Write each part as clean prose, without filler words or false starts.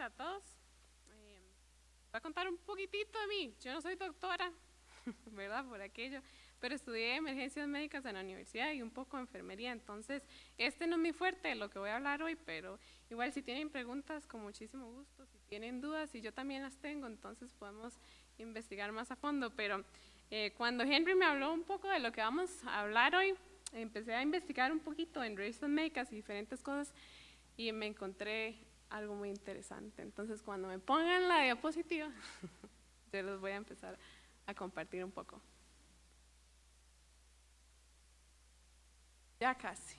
a todos. Voy a contar un poquitito de mí. Yo no soy doctora, ¿verdad? Por aquello, pero estudié emergencias médicas en la universidad y un poco de enfermería. Entonces, este no es mi fuerte, lo que voy a hablar hoy, pero igual si tienen preguntas, con muchísimo gusto. Si tienen dudas, y yo también las tengo, entonces podemos investigar más a fondo. Pero cuando Henry me habló un poco de lo que vamos a hablar hoy, empecé a investigar un poquito en revistas médicas y diferentes cosas y me encontré algo muy interesante. Entonces, cuando me pongan la diapositiva, yo les voy a empezar a compartir un poco. Ya casi.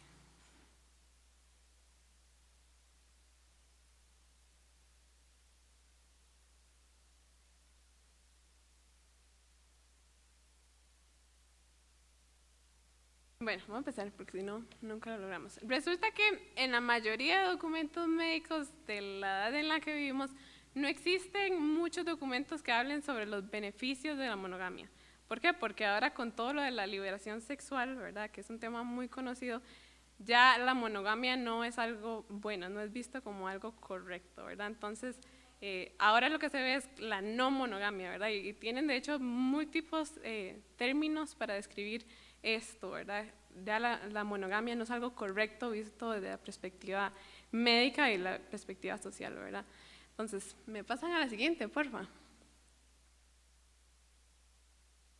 Bueno, vamos a empezar porque si no, nunca lo logramos. Resulta que en la mayoría de documentos médicos de la edad en la que vivimos, no existen muchos documentos que hablen sobre los beneficios de la monogamia. ¿Por qué? Porque ahora con todo lo de la liberación sexual, ¿verdad? Que es un tema muy conocido, ya la monogamia no es algo bueno, no es visto como algo correcto, ¿verdad? Entonces, ahora lo que se ve es la no monogamia, ¿verdad? Y tienen de hecho múltiples términos para describir esto, ¿verdad? Ya la monogamia no es algo correcto visto desde la perspectiva médica y la perspectiva social, ¿verdad? Entonces, me pasan a la siguiente, porfa.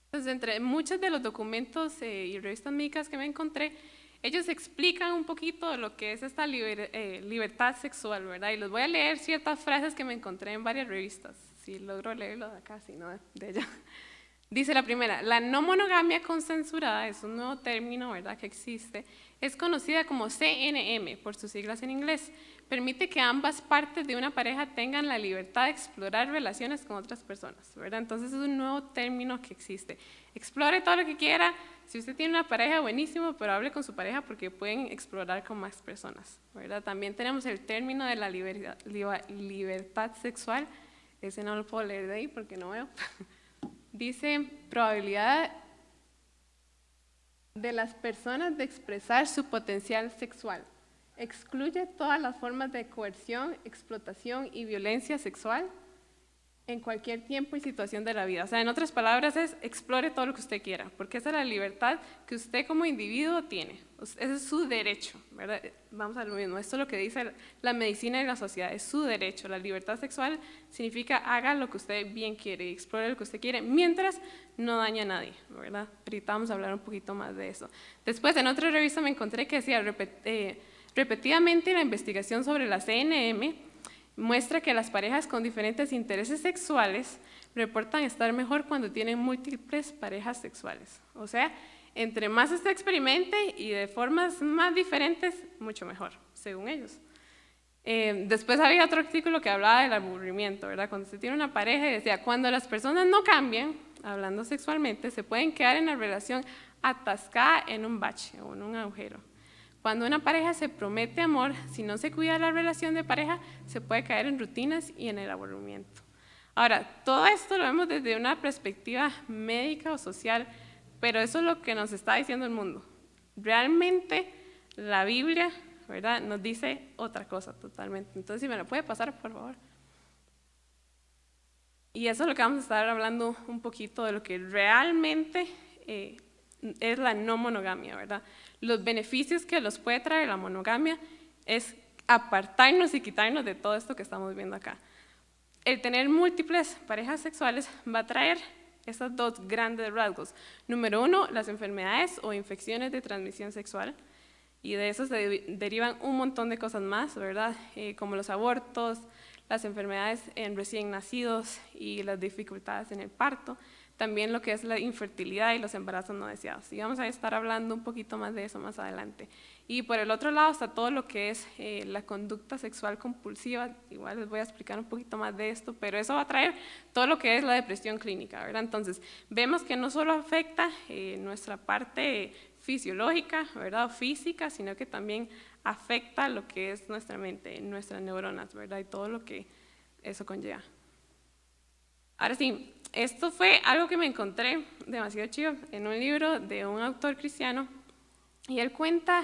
Entonces, entre muchos de los documentos y revistas médicas que me encontré, ellos explican un poquito de lo que es esta libertad sexual, ¿verdad? Y les voy a leer ciertas frases que me encontré en varias revistas, si logro leerlo de acá, si no de allá. Dice la primera, la no monogamia consensuada, es un nuevo término, ¿verdad?, que existe, es conocida como CNM, por sus siglas en inglés. Permite que ambas partes de una pareja tengan la libertad de explorar relaciones con otras personas, ¿verdad? Entonces es un nuevo término que existe. Explore todo lo que quiera. Si usted tiene una pareja, buenísimo, pero hable con su pareja porque pueden explorar con más personas, ¿verdad? También tenemos el término de la libertad sexual. Ese no lo puedo leer de ahí porque no veo. Dice, probabilidad de las personas de expresar su potencial sexual. Excluye todas las formas de coerción, explotación y violencia sexual en cualquier tiempo y situación de la vida. O sea, en otras palabras es, explore todo lo que usted quiera, porque esa es la libertad que usted como individuo tiene. Ese es su derecho, ¿verdad? Vamos a lo mismo, esto es lo que dice la medicina y la sociedad, es su derecho. La libertad sexual significa haga lo que usted bien quiere y explore lo que usted quiere, mientras no daña a nadie, ¿verdad? Ahorita vamos a hablar un poquito más de eso. Después, en otra revista me encontré que decía, repetidamente la investigación sobre la CNM muestra que las parejas con diferentes intereses sexuales reportan estar mejor cuando tienen múltiples parejas sexuales. O sea, entre más usted experimente y de formas más diferentes, mucho mejor, según ellos. Después había otro artículo que hablaba del aburrimiento, ¿verdad? Cuando usted tiene una pareja y decía, cuando las personas no cambian, hablando sexualmente, se pueden quedar en la relación atascada en un bache o en un agujero. Cuando una pareja se promete amor, si no se cuida la relación de pareja, se puede caer en rutinas y en el aburrimiento. Ahora, todo esto lo vemos desde una perspectiva médica o social, pero eso es lo que nos está diciendo el mundo. Realmente la Biblia, ¿verdad?, nos dice otra cosa totalmente. Entonces, si me lo puede pasar, por favor. Y eso es lo que vamos a estar hablando un poquito de lo que realmente es la no monogamia, ¿verdad? Los beneficios que nos puede traer la monogamia es apartarnos y quitarnos de todo esto que estamos viendo acá. El tener múltiples parejas sexuales va a traer esos dos grandes rasgos. Número uno, las enfermedades o infecciones de transmisión sexual. Y de eso se derivan un montón de cosas más, ¿verdad? Como los abortos, las enfermedades en recién nacidos y las dificultades en el parto. También lo que es la infertilidad y los embarazos no deseados. Y vamos a estar hablando un poquito más de eso más adelante. Y por el otro lado está todo lo que es la conducta sexual compulsiva. Igual les voy a explicar un poquito más de esto, pero eso va a traer todo lo que es la depresión clínica, ¿verdad? Entonces, vemos que no solo afecta nuestra parte fisiológica, ¿verdad?, o física, sino que también afecta lo que es nuestra mente, nuestras neuronas, ¿verdad?, y todo lo que eso conlleva. Ahora sí, esto fue algo que me encontré demasiado chido en un libro de un autor cristiano y él cuenta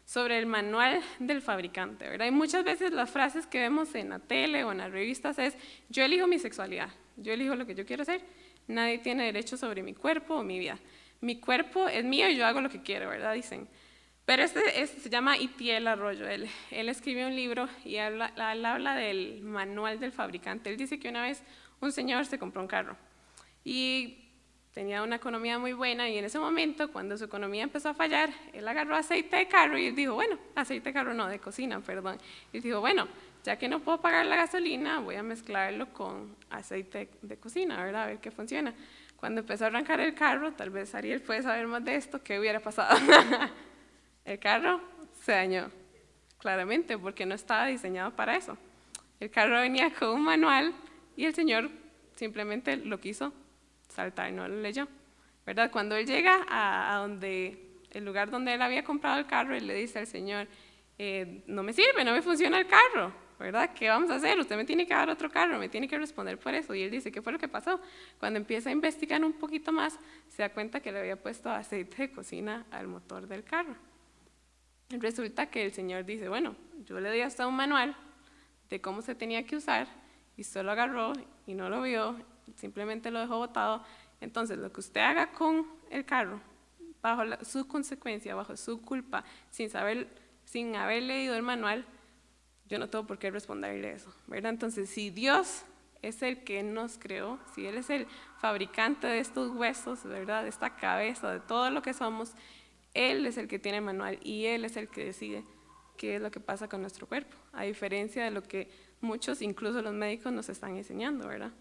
sobre el manual del fabricante, ¿verdad? Y muchas veces las frases que vemos en la tele o en las revistas es: yo elijo mi sexualidad, yo elijo lo que yo quiero hacer, nadie tiene derecho sobre mi cuerpo o mi vida. Mi cuerpo es mío y yo hago lo que quiero, ¿verdad? Dicen. Pero se llama Itiel Arroyo. Él escribió un libro y él habla del manual del fabricante. Él dice que una vez un señor se compró un carro y tenía una economía muy buena, y en ese momento, cuando su economía empezó a fallar, él agarró aceite de carro y él dijo, bueno, aceite de carro no, de cocina, perdón. Y dijo, bueno, ya que no puedo pagar la gasolina, voy a mezclarlo con aceite de cocina, ¿verdad? A ver qué funciona. Cuando empezó a arrancar el carro, tal vez Ariel puede saber más de esto, ¿qué hubiera pasado? El carro se dañó, claramente, porque no estaba diseñado para eso. El carro venía con un manual y el señor simplemente lo quiso saltar, no lo leyó, ¿verdad? Cuando él llega a el lugar donde él había comprado el carro, él le dice al señor, no me sirve, no me funciona el carro, ¿verdad? ¿Qué vamos a hacer? Usted me tiene que dar otro carro, me tiene que responder por eso. Y él dice, ¿qué fue lo que pasó? Cuando empieza a investigar un poquito más, se da cuenta que le había puesto aceite de cocina al motor del carro. Resulta que el señor dice, bueno, yo le di hasta un manual de cómo se tenía que usar y solo agarró y no lo vio, simplemente lo dejó botado. Entonces, lo que usted haga con el carro, bajo su consecuencia, bajo su culpa, sin haber leído el manual, yo no tengo por qué responderle eso, ¿verdad? Entonces, si Dios es el que nos creó, si Él es el fabricante de estos huesos, ¿verdad? De esta cabeza, de todo lo que somos, Él es el que tiene el manual y Él es el que decide qué es lo que pasa con nuestro cuerpo, a diferencia de lo que muchos, incluso los médicos, nos están enseñando, ¿verdad?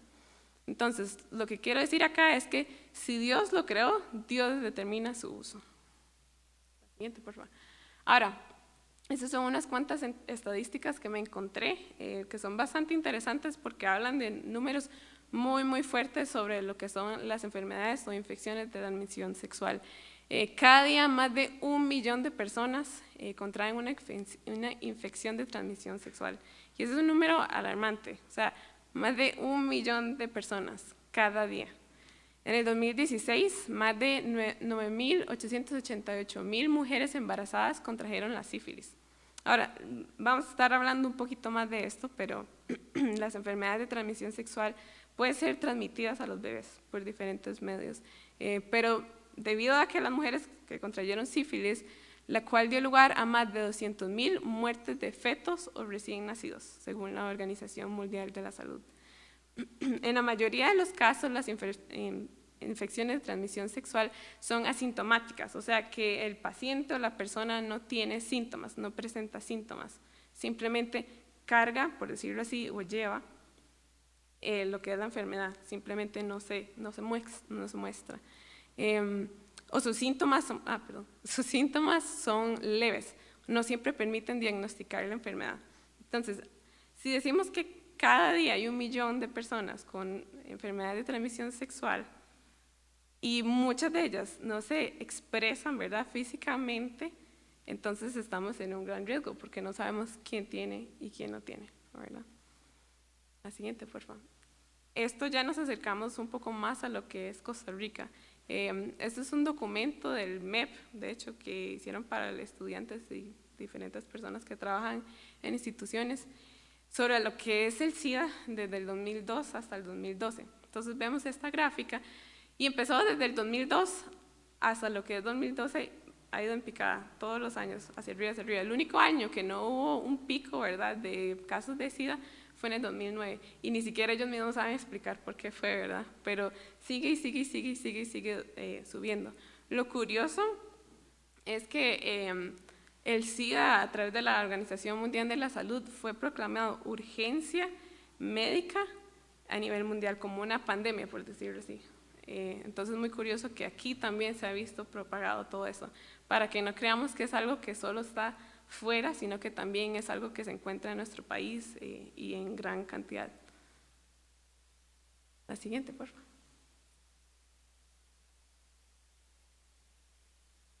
Entonces, lo que quiero decir acá es que si Dios lo creó, Dios determina su uso. Siguiente, por favor. Ahora, esas son unas cuantas estadísticas que me encontré, que son bastante interesantes porque hablan de números muy, muy fuertes sobre lo que son las enfermedades o infecciones de transmisión sexual. Cada día más de 1 millón de personas contraen una infección de transmisión sexual. Y ese es un número alarmante, o sea, más de 1 millón de personas cada día. En el 2016, más de 9.888.000 mujeres embarazadas contrajeron la sífilis. Ahora, vamos a estar hablando un poquito más de esto, pero las enfermedades de transmisión sexual pueden ser transmitidas a los bebés por diferentes medios, pero debido a que las mujeres que contrayeron sífilis, la cual dio lugar a más de 200.000 muertes de fetos o recién nacidos, según la Organización Mundial de la Salud. En la mayoría de los casos, las infecciones de transmisión sexual son asintomáticas, o sea que el paciente o la persona no tiene síntomas, no presenta síntomas, simplemente carga, por decirlo así, o lleva lo que es la enfermedad, simplemente no se muestra. O sus síntomas son leves, no siempre permiten diagnosticar la enfermedad. Entonces, si decimos que cada día hay 1 millón de personas con enfermedades de transmisión sexual y muchas de ellas no se expresan, ¿verdad?, físicamente, entonces estamos en un gran riesgo porque no sabemos quién tiene y quién no tiene, ¿verdad? La siguiente, por favor. Esto ya nos acercamos un poco más a lo que es Costa Rica. Este es un documento del MEP, de hecho, que hicieron para estudiantes y diferentes personas que trabajan en instituciones sobre lo que es el SIDA desde el 2002 hasta el 2012. Entonces vemos esta gráfica y empezó desde el 2002 hasta lo que es 2012, ha ido en picada todos los años, hacia arriba, hacia arriba. El único año que no hubo un pico, ¿verdad?, de casos de SIDA fue en el 2009, y ni siquiera ellos mismos saben explicar por qué fue, ¿verdad? Pero sigue subiendo. Lo curioso es que el SIDA, a través de la Organización Mundial de la Salud, fue proclamado urgencia médica a nivel mundial, como una pandemia, por decirlo así. Entonces es muy curioso que aquí también se ha visto propagado todo eso, para que no creamos que es algo que solo está fuera, sino que también es algo que se encuentra en nuestro país y en gran cantidad. La siguiente, por favor.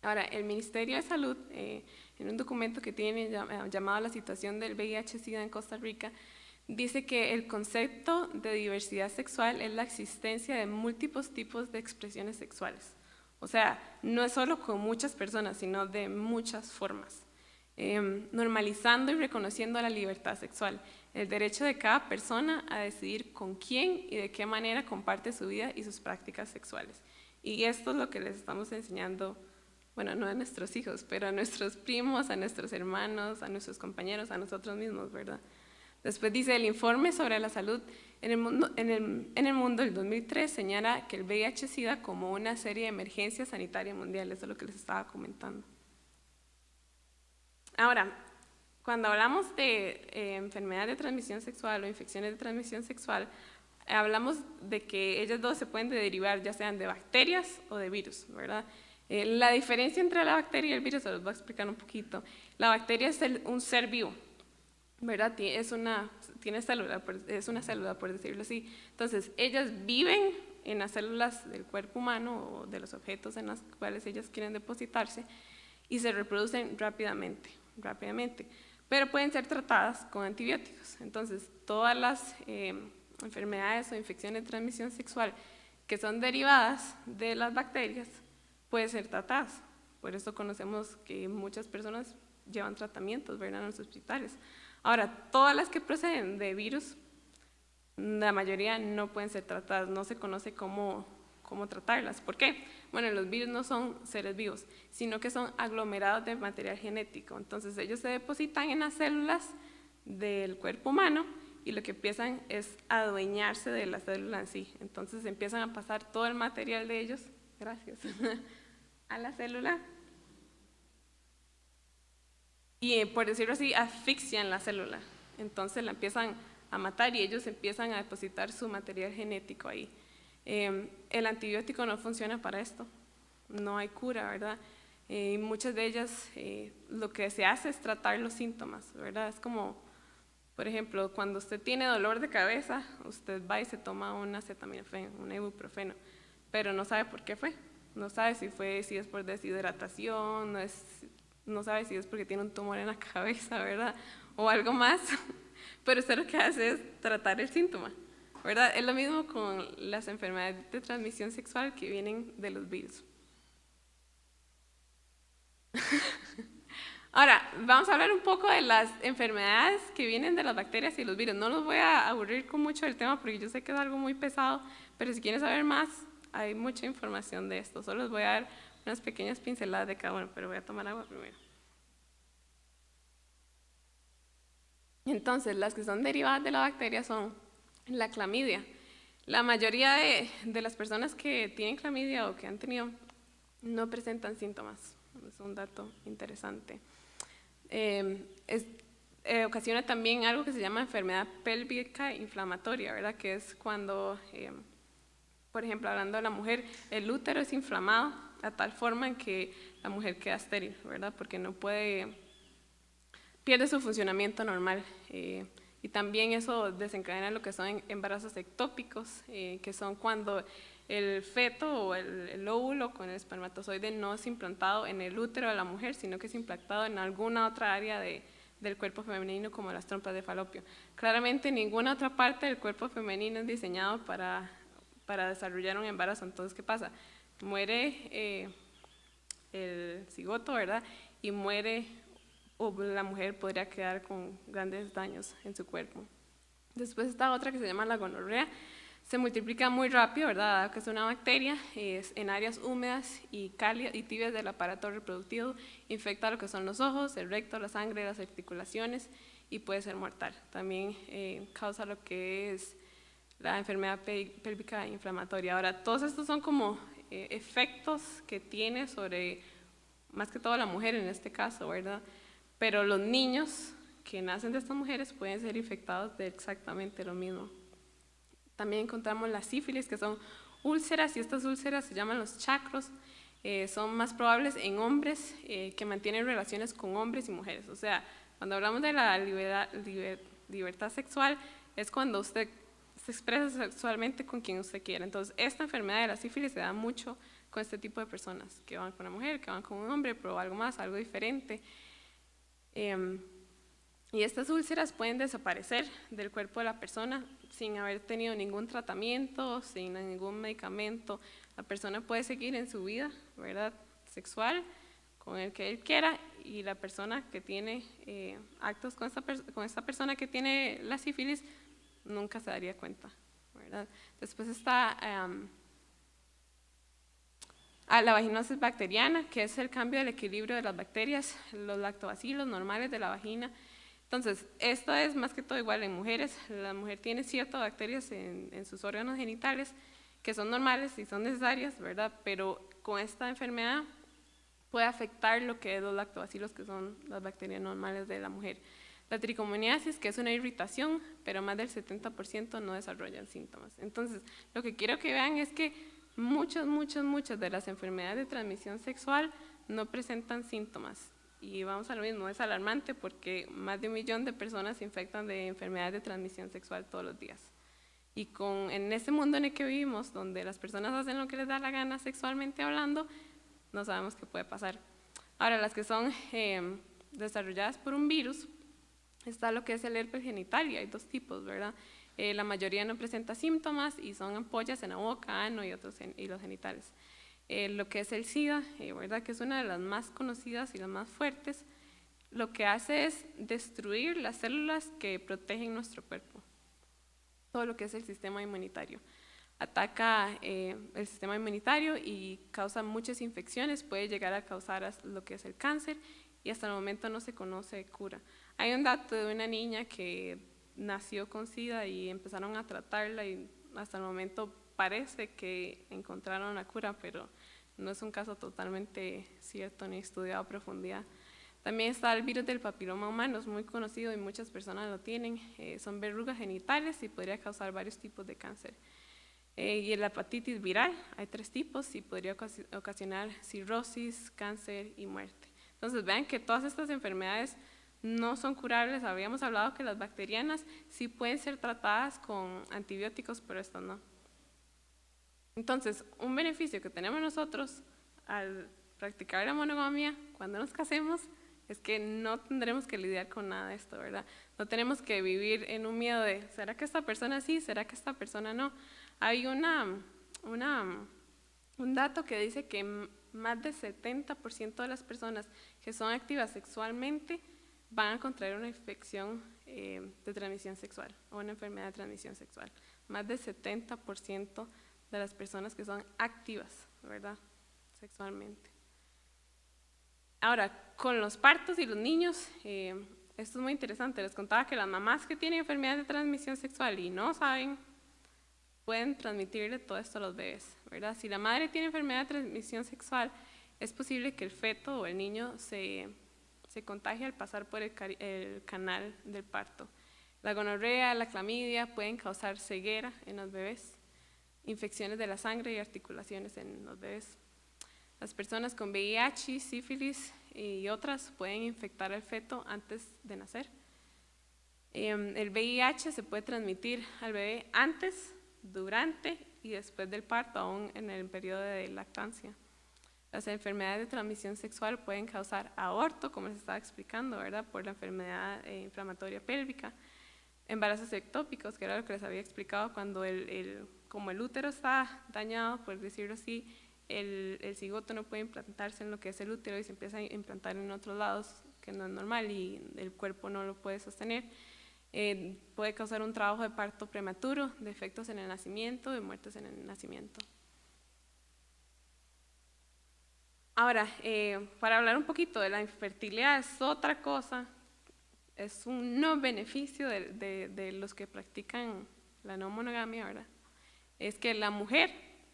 Ahora, el Ministerio de Salud, en un documento que tiene llamado La situación del VIH-Sida en Costa Rica, dice que el concepto de diversidad sexual es la existencia de múltiples tipos de expresiones sexuales. O sea, no es solo con muchas personas, sino de muchas formas. normalizando y reconociendo la libertad sexual, el derecho de cada persona a decidir con quién y de qué manera comparte su vida y sus prácticas sexuales. Y esto es lo que les estamos enseñando, bueno, no a nuestros hijos, pero a nuestros primos, a nuestros hermanos, a nuestros compañeros, a nosotros mismos, ¿verdad? Después dice, el informe sobre la salud en el mundo del 2003 señala que el VIH-Sida como una serie de emergencias sanitarias mundiales, eso es lo que les estaba comentando. Ahora, cuando hablamos de enfermedades de transmisión sexual o infecciones de transmisión sexual, hablamos de que ellas dos se pueden derivar ya sean de bacterias o de virus, ¿verdad? La diferencia entre la bacteria y el virus, se los voy a explicar un poquito. La bacteria es un ser vivo, ¿verdad? Es una célula, por decirlo así. Entonces, ellas viven en las células del cuerpo humano o de los objetos en los cuales ellas quieren depositarse y se reproducen rápidamente, pero pueden ser tratadas con antibióticos. Entonces, todas las enfermedades o infecciones de transmisión sexual que son derivadas de las bacterias pueden ser tratadas. Por eso conocemos que muchas personas llevan tratamientos, ¿verdad?, en los hospitales. Ahora, todas las que proceden de virus, la mayoría no pueden ser tratadas, no se conoce cómo tratarlas. ¿Por qué? Bueno, los virus no son seres vivos, sino que son aglomerados de material genético. Entonces, ellos se depositan en las células del cuerpo humano y lo que empiezan es a adueñarse de la célula en sí. Entonces, empiezan a pasar todo el material de ellos, gracias, a la célula. Y por decirlo así, asfixian la célula. Entonces la empiezan a matar y ellos empiezan a depositar su material genético ahí. El antibiótico no funciona para esto, no hay cura, ¿verdad? Muchas de ellas lo que se hace es tratar los síntomas, ¿verdad? Es como, por ejemplo, cuando usted tiene dolor de cabeza, usted va y se toma un acetaminofén, un ibuprofeno, pero no sabe por qué fue, no sabe si es por deshidratación, no sabe si es porque tiene un tumor en la cabeza, ¿verdad? O algo más, pero usted lo que hace es tratar el síntoma, ¿verdad? Es lo mismo con las enfermedades de transmisión sexual que vienen de los virus. Ahora, vamos a hablar un poco de las enfermedades que vienen de las bacterias y los virus. No los voy a aburrir con mucho del tema porque yo sé que es algo muy pesado, pero si quieren saber más, hay mucha información de esto. Solo les voy a dar unas pequeñas pinceladas de cada uno, pero voy a tomar agua primero. Entonces, las que son derivadas de la bacteria son la clamidia. La mayoría de las personas que tienen clamidia o que han tenido no presentan síntomas. Es un dato interesante. Ocasiona también algo que se llama enfermedad pélvica inflamatoria, ¿verdad? Que es cuando, por ejemplo, hablando de la mujer, el útero es inflamado a tal forma en que la mujer queda estéril, ¿verdad? Porque no pierde su funcionamiento normal. Y también eso desencadena lo que son embarazos ectópicos, que son cuando el feto o el óvulo con el espermatozoide no es implantado en el útero de la mujer, sino que es implantado en alguna otra área del cuerpo femenino, como las trompas de falopio. Claramente ninguna otra parte del cuerpo femenino es diseñado para desarrollar un embarazo. Entonces, ¿qué pasa? Muere el cigoto, ¿verdad? Y muere, o la mujer podría quedar con grandes daños en su cuerpo. Después está otra que se llama la gonorrea. Se multiplica muy rápido, ¿verdad? Dado que es una bacteria, es en áreas húmedas y cálidas y tibias del aparato reproductivo, infecta lo que son los ojos, el recto, la sangre, las articulaciones y puede ser mortal. También causa lo que es la enfermedad pélvica inflamatoria. Ahora, todos estos son como efectos que tiene sobre, más que todo la mujer en este caso, ¿verdad? Pero los niños que nacen de estas mujeres pueden ser infectados de exactamente lo mismo. También encontramos la sífilis, que son úlceras, y estas úlceras se llaman los chacros. Son más probables en hombres que mantienen relaciones con hombres y mujeres. O sea, cuando hablamos de la libertad sexual, es cuando usted se expresa sexualmente con quien usted quiera. Entonces, esta enfermedad de la sífilis se da mucho con este tipo de personas, que van con una mujer, que van con un hombre, pero algo más, algo diferente. Y estas úlceras pueden desaparecer del cuerpo de la persona sin haber tenido ningún tratamiento, sin ningún medicamento. La persona puede seguir en su vida, ¿verdad?, sexual, con el que él quiera, y la persona que tiene actos con esta persona que tiene la sífilis nunca se daría cuenta, ¿verdad? Después está la vaginosis bacteriana, que es el cambio del equilibrio de las bacterias, los lactobacilos normales de la vagina. Entonces, esto es más que todo igual en mujeres. La mujer tiene ciertas bacterias en sus órganos genitales que son normales y son necesarias, ¿verdad? Pero con esta enfermedad puede afectar lo que es los lactobacilos, que son las bacterias normales de la mujer. La tricomoniasis, que es una irritación, pero más del 70% no desarrollan síntomas. Entonces, lo que quiero que vean es que muchas de las enfermedades de transmisión sexual no presentan síntomas. Y vamos a lo mismo, es alarmante porque más de 1 millón de personas se infectan de enfermedades de transmisión sexual todos los días. Y en este mundo en el que vivimos, donde las personas hacen lo que les da la gana sexualmente hablando, no sabemos qué puede pasar. Ahora, las que son desarrolladas por un virus, está lo que es el herpes genital, y hay 2 tipos, ¿verdad? La mayoría no presenta síntomas y son ampollas en la boca, ano y los genitales. Lo que es el SIDA, ¿verdad? Que es una de las más conocidas y las más fuertes, lo que hace es destruir las células que protegen nuestro cuerpo, todo lo que es el sistema inmunitario. Ataca el sistema inmunitario y causa muchas infecciones, puede llegar a causar lo que es el cáncer, y hasta el momento no se conoce cura. Hay un dato de una niña que nació con SIDA y empezaron a tratarla, y hasta el momento parece que encontraron la cura, pero no es un caso totalmente cierto ni estudiado a profundidad. También está el virus del papiloma humano, es muy conocido y muchas personas lo tienen. Son verrugas genitales y podría causar varios tipos de cáncer. Y la hepatitis viral, hay 3 tipos y podría ocasionar cirrosis, cáncer y muerte. Entonces vean que todas estas enfermedades no son curables. Habíamos hablado que las bacterianas sí pueden ser tratadas con antibióticos, pero estas no. Entonces, un beneficio que tenemos nosotros al practicar la monogamia cuando nos casemos es que no tendremos que lidiar con nada de esto, ¿verdad? No tenemos que vivir en un miedo de, ¿será que esta persona sí? ¿Será que esta persona no? Hay un dato que dice que más del 70% de las personas que son activas sexualmente van a contraer una infección de transmisión sexual o una enfermedad de transmisión sexual. Más del 70% de las personas que son activas, ¿verdad? Sexualmente. Ahora, con los partos y los niños, esto es muy interesante. Les contaba que las mamás que tienen enfermedades de transmisión sexual y no saben, pueden transmitirle todo esto a los bebés, ¿verdad? Si la madre tiene enfermedad de transmisión sexual, es posible que el feto o el niño se contagie al pasar por el canal del parto. La gonorrea, la clamidia pueden causar ceguera en los bebés, infecciones de la sangre y articulaciones en los bebés. Las personas con VIH, sífilis y otras pueden infectar al feto antes de nacer. El VIH se puede transmitir al bebé antes, durante y después del parto, aún en el periodo de lactancia. Las enfermedades de transmisión sexual pueden causar aborto, como les estaba explicando, ¿verdad? Por la enfermedad inflamatoria pélvica. Embarazos ectópicos, que era lo que les había explicado, cuando como el útero está dañado, por decirlo así, el cigoto no puede implantarse en lo que es el útero y se empieza a implantar en otros lados, que no es normal, y el cuerpo no lo puede sostener. Puede causar un trabajo de parto prematuro, defectos en el nacimiento, de muertes en el nacimiento. Ahora, para hablar un poquito de la infertilidad, es otra cosa, es un no beneficio de los que practican la no monogamia, ¿verdad? Es que la mujer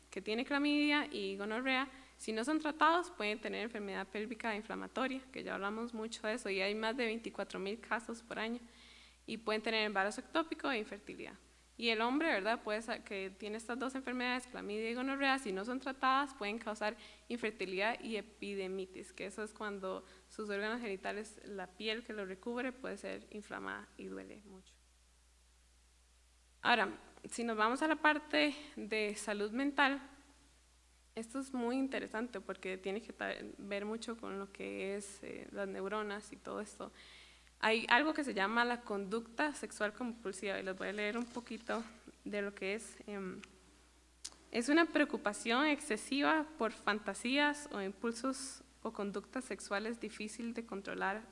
que tiene clamidia y gonorrea, si no son tratados, pueden tener enfermedad pélvica inflamatoria, que ya hablamos mucho de eso, y hay más de 24,000 casos por año, y pueden tener embarazo ectópico e infertilidad. Y el hombre, ¿verdad?, que tiene estas 2 enfermedades, clamidia y gonorrea, si no son tratadas, pueden causar infertilidad y epidemitis, que eso es cuando sus órganos genitales, la piel que lo recubre, puede ser inflamada y duele mucho. Ahora, si nos vamos a la parte de salud mental, esto es muy interesante porque tiene que ver mucho con lo que es las neuronas y todo esto. Hay algo que se llama la conducta sexual compulsiva, y les voy a leer un poquito de lo que es. Es una preocupación excesiva por fantasías o impulsos o conductas sexuales difíciles de controlar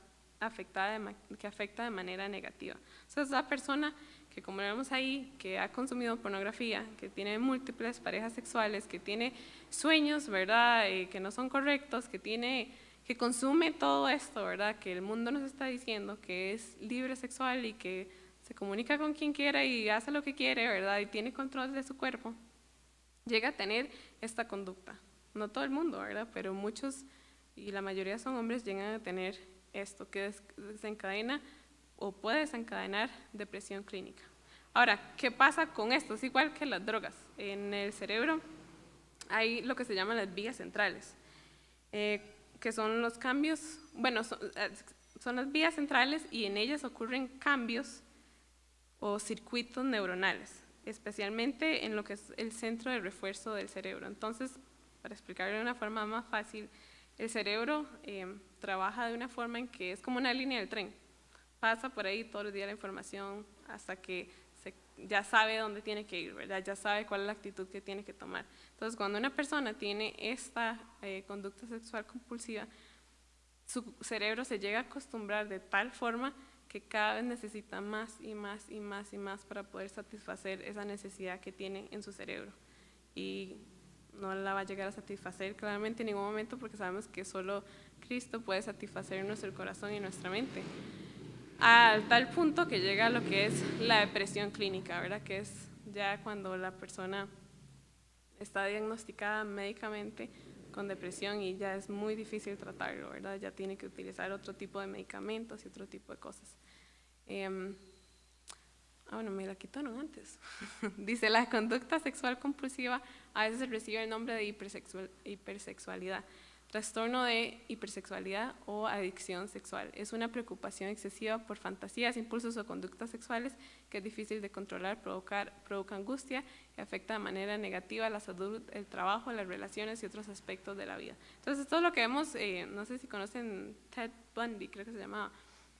que afecta de manera negativa. O sea, es la persona que, como vemos ahí, que ha consumido pornografía, que tiene múltiples parejas sexuales, que tiene sueños, ¿verdad?, que no son correctos, que consume todo esto, ¿verdad?, que el mundo nos está diciendo que es libre sexual y que se comunica con quien quiera y hace lo que quiere, ¿verdad?, y tiene control de su cuerpo, llega a tener esta conducta. No todo el mundo, ¿verdad?, pero muchos, y la mayoría son hombres, llegan a tener esto, que desencadena o puede desencadenar depresión clínica. Ahora, ¿qué pasa con esto? Es igual que las drogas. En el cerebro hay lo que se llaman las vías centrales, que son los cambios, bueno, son las vías centrales y en ellas ocurren cambios o circuitos neuronales, especialmente en lo que es el centro de refuerzo del cerebro. Entonces, para explicarlo de una forma más fácil, el cerebro trabaja de una forma en que es como una línea del tren. Pasa por ahí todos los días la información hasta que ya sabe dónde tiene que ir, ¿verdad? Ya sabe cuál es la actitud que tiene que tomar. Entonces, cuando una persona tiene esta conducta sexual compulsiva, su cerebro se llega a acostumbrar de tal forma que cada vez necesita más y más y más y más para poder satisfacer esa necesidad que tiene en su cerebro. Y no la va a llegar a satisfacer claramente en ningún momento, porque sabemos que solo Cristo puede satisfacer nuestro corazón y nuestra mente. Al tal punto que llega a lo que es la depresión clínica, ¿verdad?, que es ya cuando la persona está diagnosticada médicamente con depresión y ya es muy difícil tratarlo, ¿verdad? Ya tiene que utilizar otro tipo de medicamentos y otro tipo de cosas. Bueno, me la quitaron antes. Dice, la conducta sexual compulsiva a veces recibe el nombre de hipersexualidad, trastorno de hipersexualidad o adicción sexual. Es una preocupación excesiva por fantasías, impulsos o conductas sexuales que es difícil de controlar, provoca angustia y afecta de manera negativa la salud, el trabajo, las relaciones y otros aspectos de la vida. Entonces, todo lo que vemos, no sé si conocen Ted Bundy, creo que se llamaba.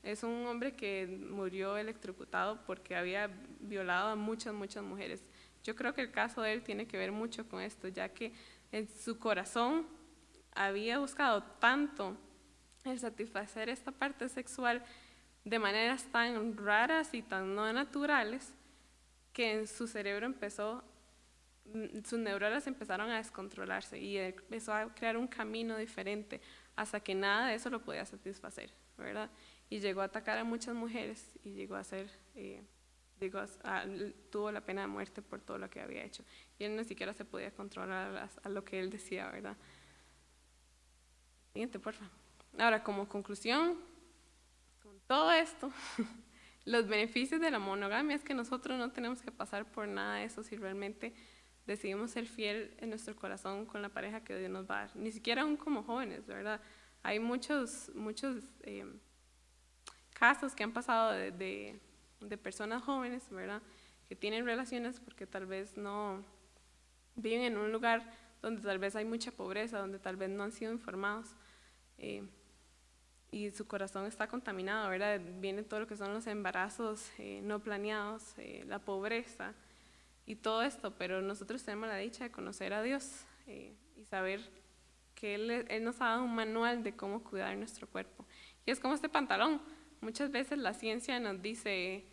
Es un hombre que murió electrocutado porque había violado a muchas mujeres. Yo creo que el caso de él tiene que ver mucho con esto, ya que en su corazón había buscado tanto el satisfacer esta parte sexual de maneras tan raras y tan no naturales, que en su cerebro sus neuronas empezaron a descontrolarse y empezó a crear un camino diferente hasta que nada de eso lo podía satisfacer, ¿verdad? Y llegó a atacar a muchas mujeres y llegó a ser, tuvo la pena de muerte por todo lo que había hecho. Y él ni siquiera se podía controlar a lo que él decía, ¿verdad? Siguiente, por favor. Ahora, como conclusión, con todo esto, los beneficios de la monogamia es que nosotros no tenemos que pasar por nada de eso si realmente decidimos ser fiel en nuestro corazón con la pareja que Dios nos va a dar. Ni siquiera aún como jóvenes, ¿verdad? Hay muchos casos que han pasado de personas jóvenes, ¿verdad?, que tienen relaciones porque tal vez no viven en un lugar donde tal vez hay mucha pobreza, donde tal vez no han sido informados y su corazón está contaminado, ¿verdad? Viene todo lo que son los embarazos no planeados, la pobreza y todo esto, pero nosotros tenemos la dicha de conocer a Dios y saber que Él nos ha dado un manual de cómo cuidar nuestro cuerpo. Y es como este pantalón. Muchas veces la ciencia nos dice,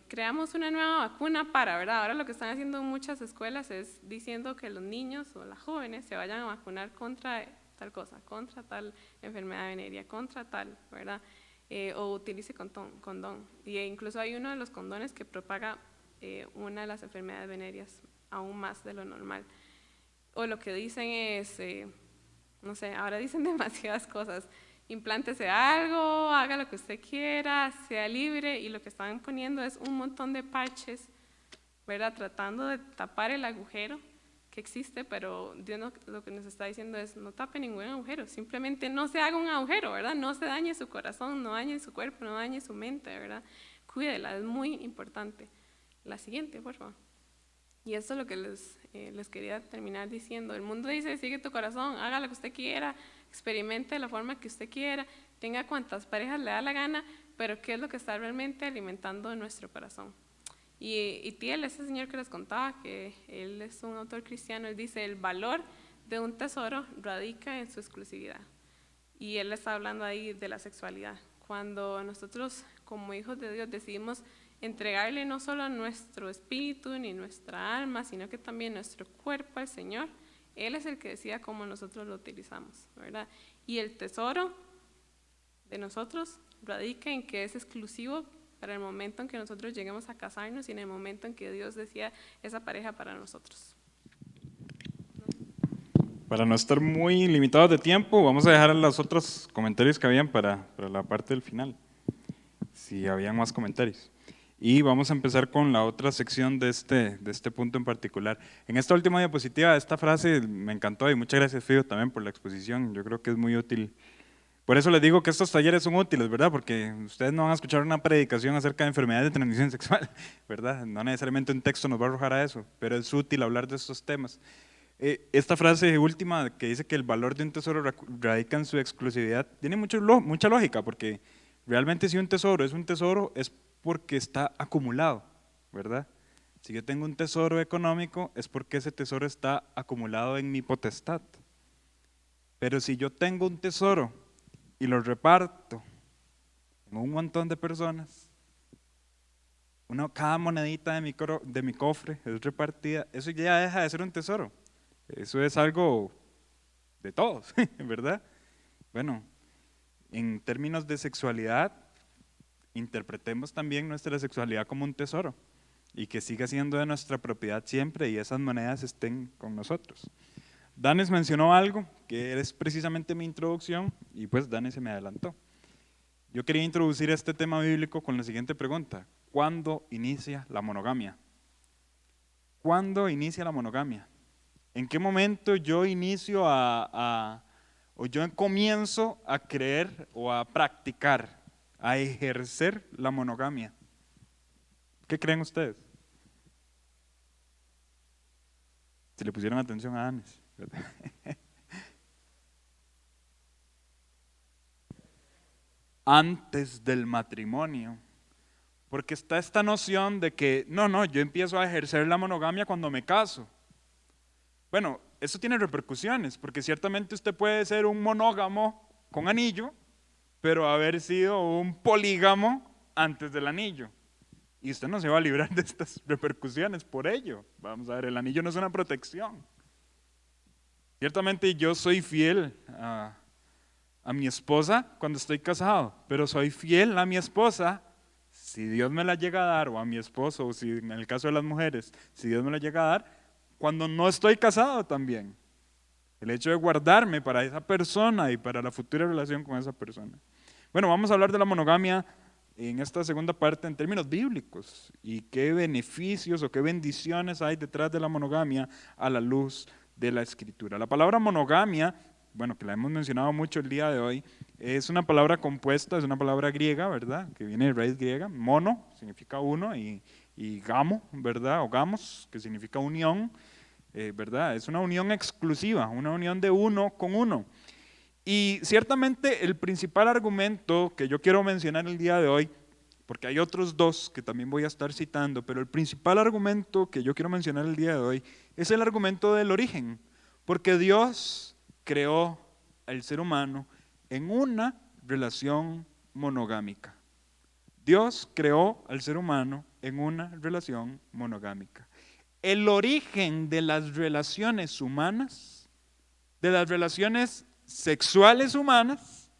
creamos una nueva vacuna para, ¿verdad? Ahora lo que están haciendo muchas escuelas es diciendo que los niños o las jóvenes se vayan a vacunar contra tal cosa, contra tal enfermedad venérea, contra tal, ¿verdad? O utilice condón. Y incluso hay uno de los condones que propaga una de las enfermedades venéreas aún más de lo normal. O lo que dicen es, no sé, ahora dicen demasiadas cosas. Implántese algo, haga lo que usted quiera, sea libre, y lo que están poniendo es un montón de parches, ¿verdad?, tratando de tapar el agujero que existe, pero Dios lo que nos está diciendo es no tape ningún agujero, simplemente no se haga un agujero, ¿verdad? No se dañe su corazón, no dañe su cuerpo, no dañe su mente, ¿verdad? Cuídela, es muy importante. La siguiente, por favor. Y esto es lo que les quería terminar diciendo. El mundo dice, sigue tu corazón, haga lo que usted quiera, experimente de la forma que usted quiera, tenga cuantas parejas le da la gana, pero ¿qué es lo que está realmente alimentando nuestro corazón? Y Thiel, ese señor que les contaba, que él es un autor cristiano, él dice, el valor de un tesoro radica en su exclusividad. Y él está hablando ahí de la sexualidad. Cuando nosotros como hijos de Dios decidimos entregarle no solo nuestro espíritu ni nuestra alma, sino que también nuestro cuerpo al Señor, Él es el que decida cómo nosotros lo utilizamos, ¿verdad? Y el tesoro de nosotros radica en que es exclusivo para el momento en que nosotros lleguemos a casarnos y en el momento en que Dios decida esa pareja para nosotros. Para no estar muy limitados de tiempo, vamos a dejar los otros comentarios que habían para la parte del final, si habían más comentarios. Y vamos a empezar con la otra sección de este punto en particular. En esta última diapositiva, esta frase me encantó y muchas gracias, Fío, también por la exposición. Yo creo que es muy útil. Por eso les digo que estos talleres son útiles, ¿verdad? Porque ustedes no van a escuchar una predicación acerca de enfermedades de transmisión sexual, ¿verdad? No necesariamente un texto nos va a arrojar a eso, pero es útil hablar de estos temas. Esta frase última que dice que el valor de un tesoro radica en su exclusividad, tiene mucha lógica, porque realmente si un tesoro es porque está acumulado, ¿verdad? Si yo tengo un tesoro económico es porque ese tesoro está acumulado en mi potestad. Pero si yo tengo un tesoro y lo reparto en un montón de personas, cada monedita de mi cofre es repartida, eso ya deja de ser un tesoro. Eso es algo de todos, ¿verdad? Bueno, en términos de sexualidad, interpretemos también nuestra sexualidad como un tesoro y que siga siendo de nuestra propiedad siempre y esas monedas estén con nosotros. Danes mencionó algo que es precisamente mi introducción y pues Danes se me adelantó. Yo quería introducir este tema bíblico con la siguiente pregunta: ¿cuándo inicia la monogamia? ¿Cuándo inicia la monogamia? ¿En qué momento yo inicio o yo comienzo a creer o a practicar, a ejercer la monogamia? ¿Qué creen ustedes? Si le pusieron atención a Danes, ¿verdad? Antes del matrimonio. Porque está esta noción de que, yo empiezo a ejercer la monogamia cuando me caso. Bueno, eso tiene repercusiones, porque ciertamente usted puede ser un monógamo con anillo, pero haber sido un polígamo antes del anillo. Y usted no se va a librar de estas repercusiones por ello. Vamos a ver, el anillo no es una protección. Ciertamente yo soy fiel a mi esposa cuando estoy casado, pero soy fiel a mi esposa si Dios me la llega a dar, o a mi esposo, o si en el caso de las mujeres, si Dios me la llega a dar, cuando no estoy casado también. El hecho de guardarme para esa persona y para la futura relación con esa persona. Bueno, vamos a hablar de la monogamia en esta segunda parte en términos bíblicos y qué beneficios o qué bendiciones hay detrás de la monogamia a la luz de la Escritura. La palabra monogamia, bueno, que la hemos mencionado mucho el día de hoy, es una palabra compuesta, es una palabra griega, ¿verdad? Que viene de raíz griega. Mono significa uno y gamo, ¿verdad? O gamos, que significa unión, ¿verdad? Es una unión exclusiva, una unión de uno con uno. Y ciertamente el principal argumento que yo quiero mencionar el día de hoy, porque hay otros dos que también voy a estar citando, pero el principal argumento que yo quiero mencionar el día de hoy es el argumento del origen, porque Dios creó al ser humano en una relación monogámica. Dios creó al ser humano en una relación monogámica. El origen de las relaciones humanas, de las relaciones sexuales humanas,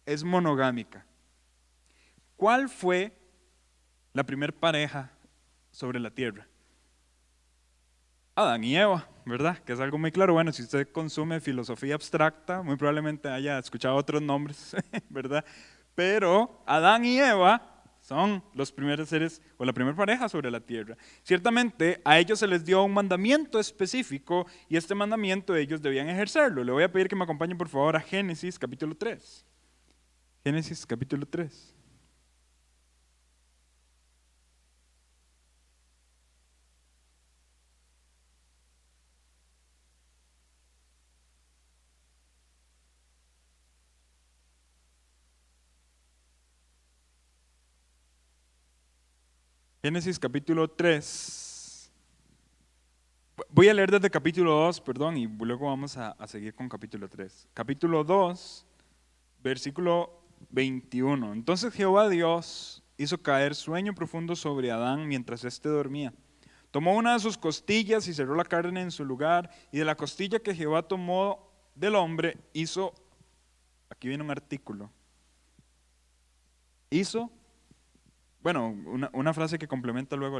es monogámica. ¿Cuál fue la primer pareja sobre la tierra? Adán y Eva, ¿verdad? Que es algo muy claro. Bueno, si usted consume filosofía abstracta, muy probablemente haya escuchado otros nombres, ¿verdad? Pero Adán y Eva son los primeros seres o la primera pareja sobre la tierra. Ciertamente a ellos se les dio un mandamiento específico y este mandamiento ellos debían ejercerlo. Le voy a pedir que me acompañen por favor a Génesis capítulo 3. Génesis capítulo 3. Génesis capítulo 3. Voy a leer desde capítulo 2, perdón, y luego vamos a seguir con capítulo 3. Capítulo 2, Versículo 21. Entonces Jehová Dios hizo caer sueño profundo sobre Adán mientras éste dormía. Tomó una de sus costillas y cerró la carne en su lugar, y de la costilla que Jehová tomó del hombre hizo, aquí viene un artículo, una frase que complementa luego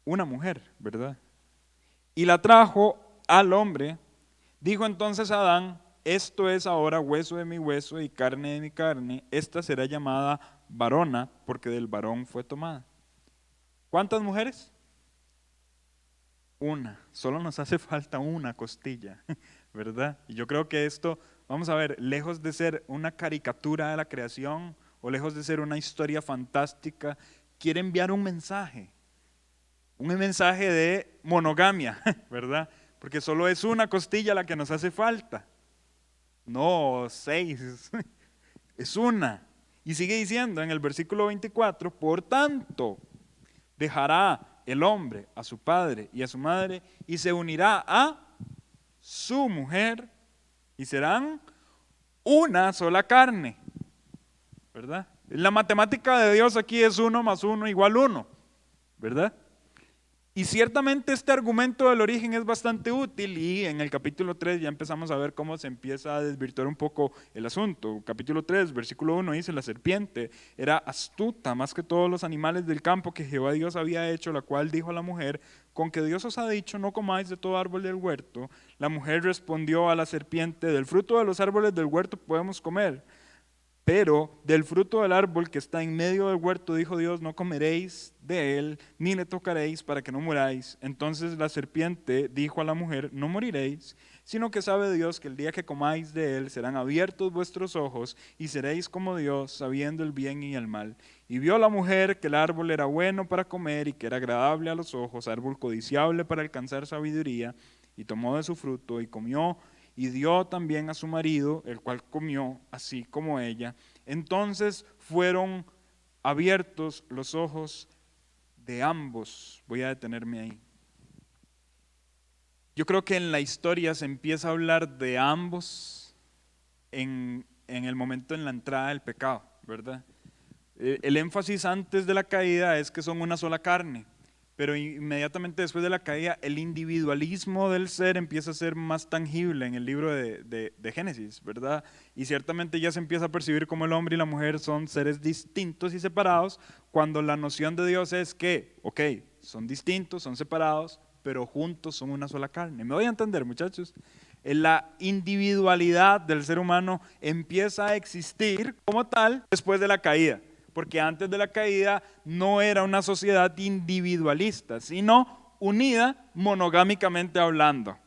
una mujer, ¿verdad? Y la trajo al hombre. Dijo entonces Adán: esto es ahora hueso de mi hueso y carne de mi carne. Esta será llamada varona, porque del varón fue tomada. ¿Cuántas mujeres? Una. Solo nos hace falta una costilla, ¿verdad? Y yo creo que esto, vamos a ver, lejos de ser una caricatura de la creación o lejos de ser una historia fantástica, quiere enviar un mensaje de monogamia, ¿verdad? Porque solo es una costilla la que nos hace falta. No 6, es una. Y sigue diciendo en el versículo 24, por tanto, dejará el hombre a su padre y a su madre y se unirá a su mujer y serán una sola carne, ¿verdad? La matemática de Dios aquí es 1 más 1 igual 1, ¿verdad? Y ciertamente este argumento del origen es bastante útil y en el capítulo 3 ya empezamos a ver cómo se empieza a desvirtuar un poco el asunto. Capítulo 3, versículo 1 dice: la serpiente era astuta más que todos los animales del campo que Jehová Dios había hecho, la cual dijo a la mujer: con que Dios os ha dicho, no comáis de todo árbol del huerto. La mujer respondió a la serpiente: del fruto de los árboles del huerto podemos comer, pero del fruto del árbol que está en medio del huerto, dijo Dios, no comeréis de él, ni le tocaréis para que no muráis. Entonces la serpiente dijo a la mujer: no moriréis, sino que sabe Dios que el día que comáis de él serán abiertos vuestros ojos y seréis como Dios, sabiendo el bien y el mal. Y vio la mujer que el árbol era bueno para comer y que era agradable a los ojos, árbol codiciable para alcanzar sabiduría, y tomó de su fruto y comió, y dio también a su marido, el cual comió así como ella. Entonces fueron abiertos los ojos de ambos. Voy a detenerme ahí. Yo creo que en la historia se empieza a hablar de ambos en el momento en la entrada del pecado, ¿verdad? El énfasis antes de la caída es que son una sola carne. Pero inmediatamente después de la caída, el individualismo del ser empieza a ser más tangible en el libro de Génesis, ¿verdad? Y ciertamente ya se empieza a percibir como el hombre y la mujer son seres distintos y separados, cuando la noción de Dios es que, ok, son distintos, son separados, pero juntos son una sola carne. ¿Me voy a entender, muchachos? La individualidad del ser humano empieza a existir como tal después de la caída. Porque antes de la caída no era una sociedad individualista, sino unida monogámicamente hablando,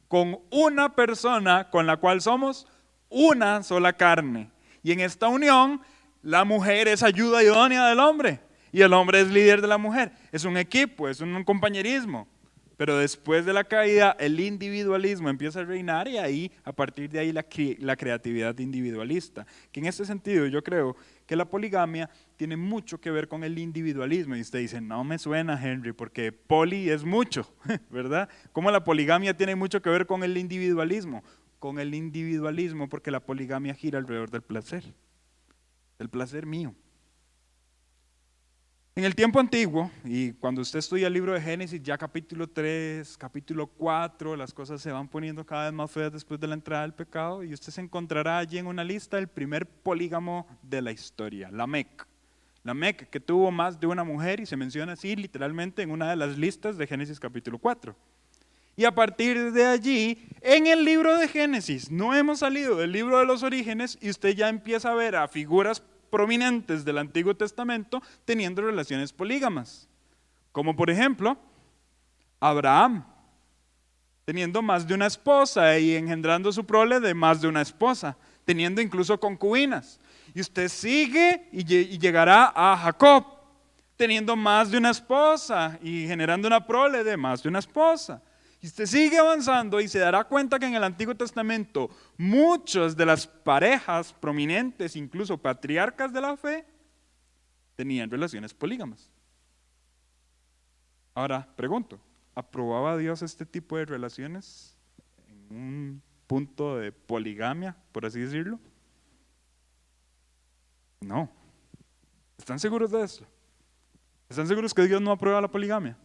con una persona con la cual somos una sola carne. Y en esta unión, la mujer es ayuda idónea del hombre y el hombre es líder de la mujer. Es un equipo, es un compañerismo. Pero después de la caída, el individualismo empieza a reinar y ahí, a partir de ahí, la creatividad individualista. Que en este sentido yo creo que la poligamia tiene mucho que ver con el individualismo. Y usted dice: no me suena, Henry, porque poli es mucho, ¿verdad? ¿Cómo la poligamia tiene mucho que ver con el individualismo? Con el individualismo, porque la poligamia gira alrededor del placer mío. En el tiempo antiguo, y cuando usted estudia el libro de Génesis, ya capítulo 3, capítulo 4, las cosas se van poniendo cada vez más feas después de la entrada del pecado, y usted se encontrará allí en una lista el primer polígamo de la historia, Lamec. Lamec, que tuvo más de una mujer, y se menciona así literalmente en una de las listas de Génesis capítulo 4. Y a partir de allí, en el libro de Génesis, no hemos salido del libro de los orígenes, y usted ya empieza a ver a figuras prominentes del Antiguo Testamento teniendo relaciones polígamas, como por ejemplo Abraham, teniendo más de una esposa y engendrando su prole de más de una esposa, teniendo incluso concubinas. Y usted sigue y llegará a Jacob, teniendo más de una esposa y generando una prole de más de una esposa. Y usted sigue avanzando y se dará cuenta que en el Antiguo Testamento muchas de las parejas prominentes, incluso patriarcas de la fe, tenían relaciones polígamas. Ahora, pregunto, ¿aprobaba Dios este tipo de relaciones en un punto de poligamia, por así decirlo? No. ¿Están seguros de eso? ¿Están seguros que Dios no aprueba la poligamia?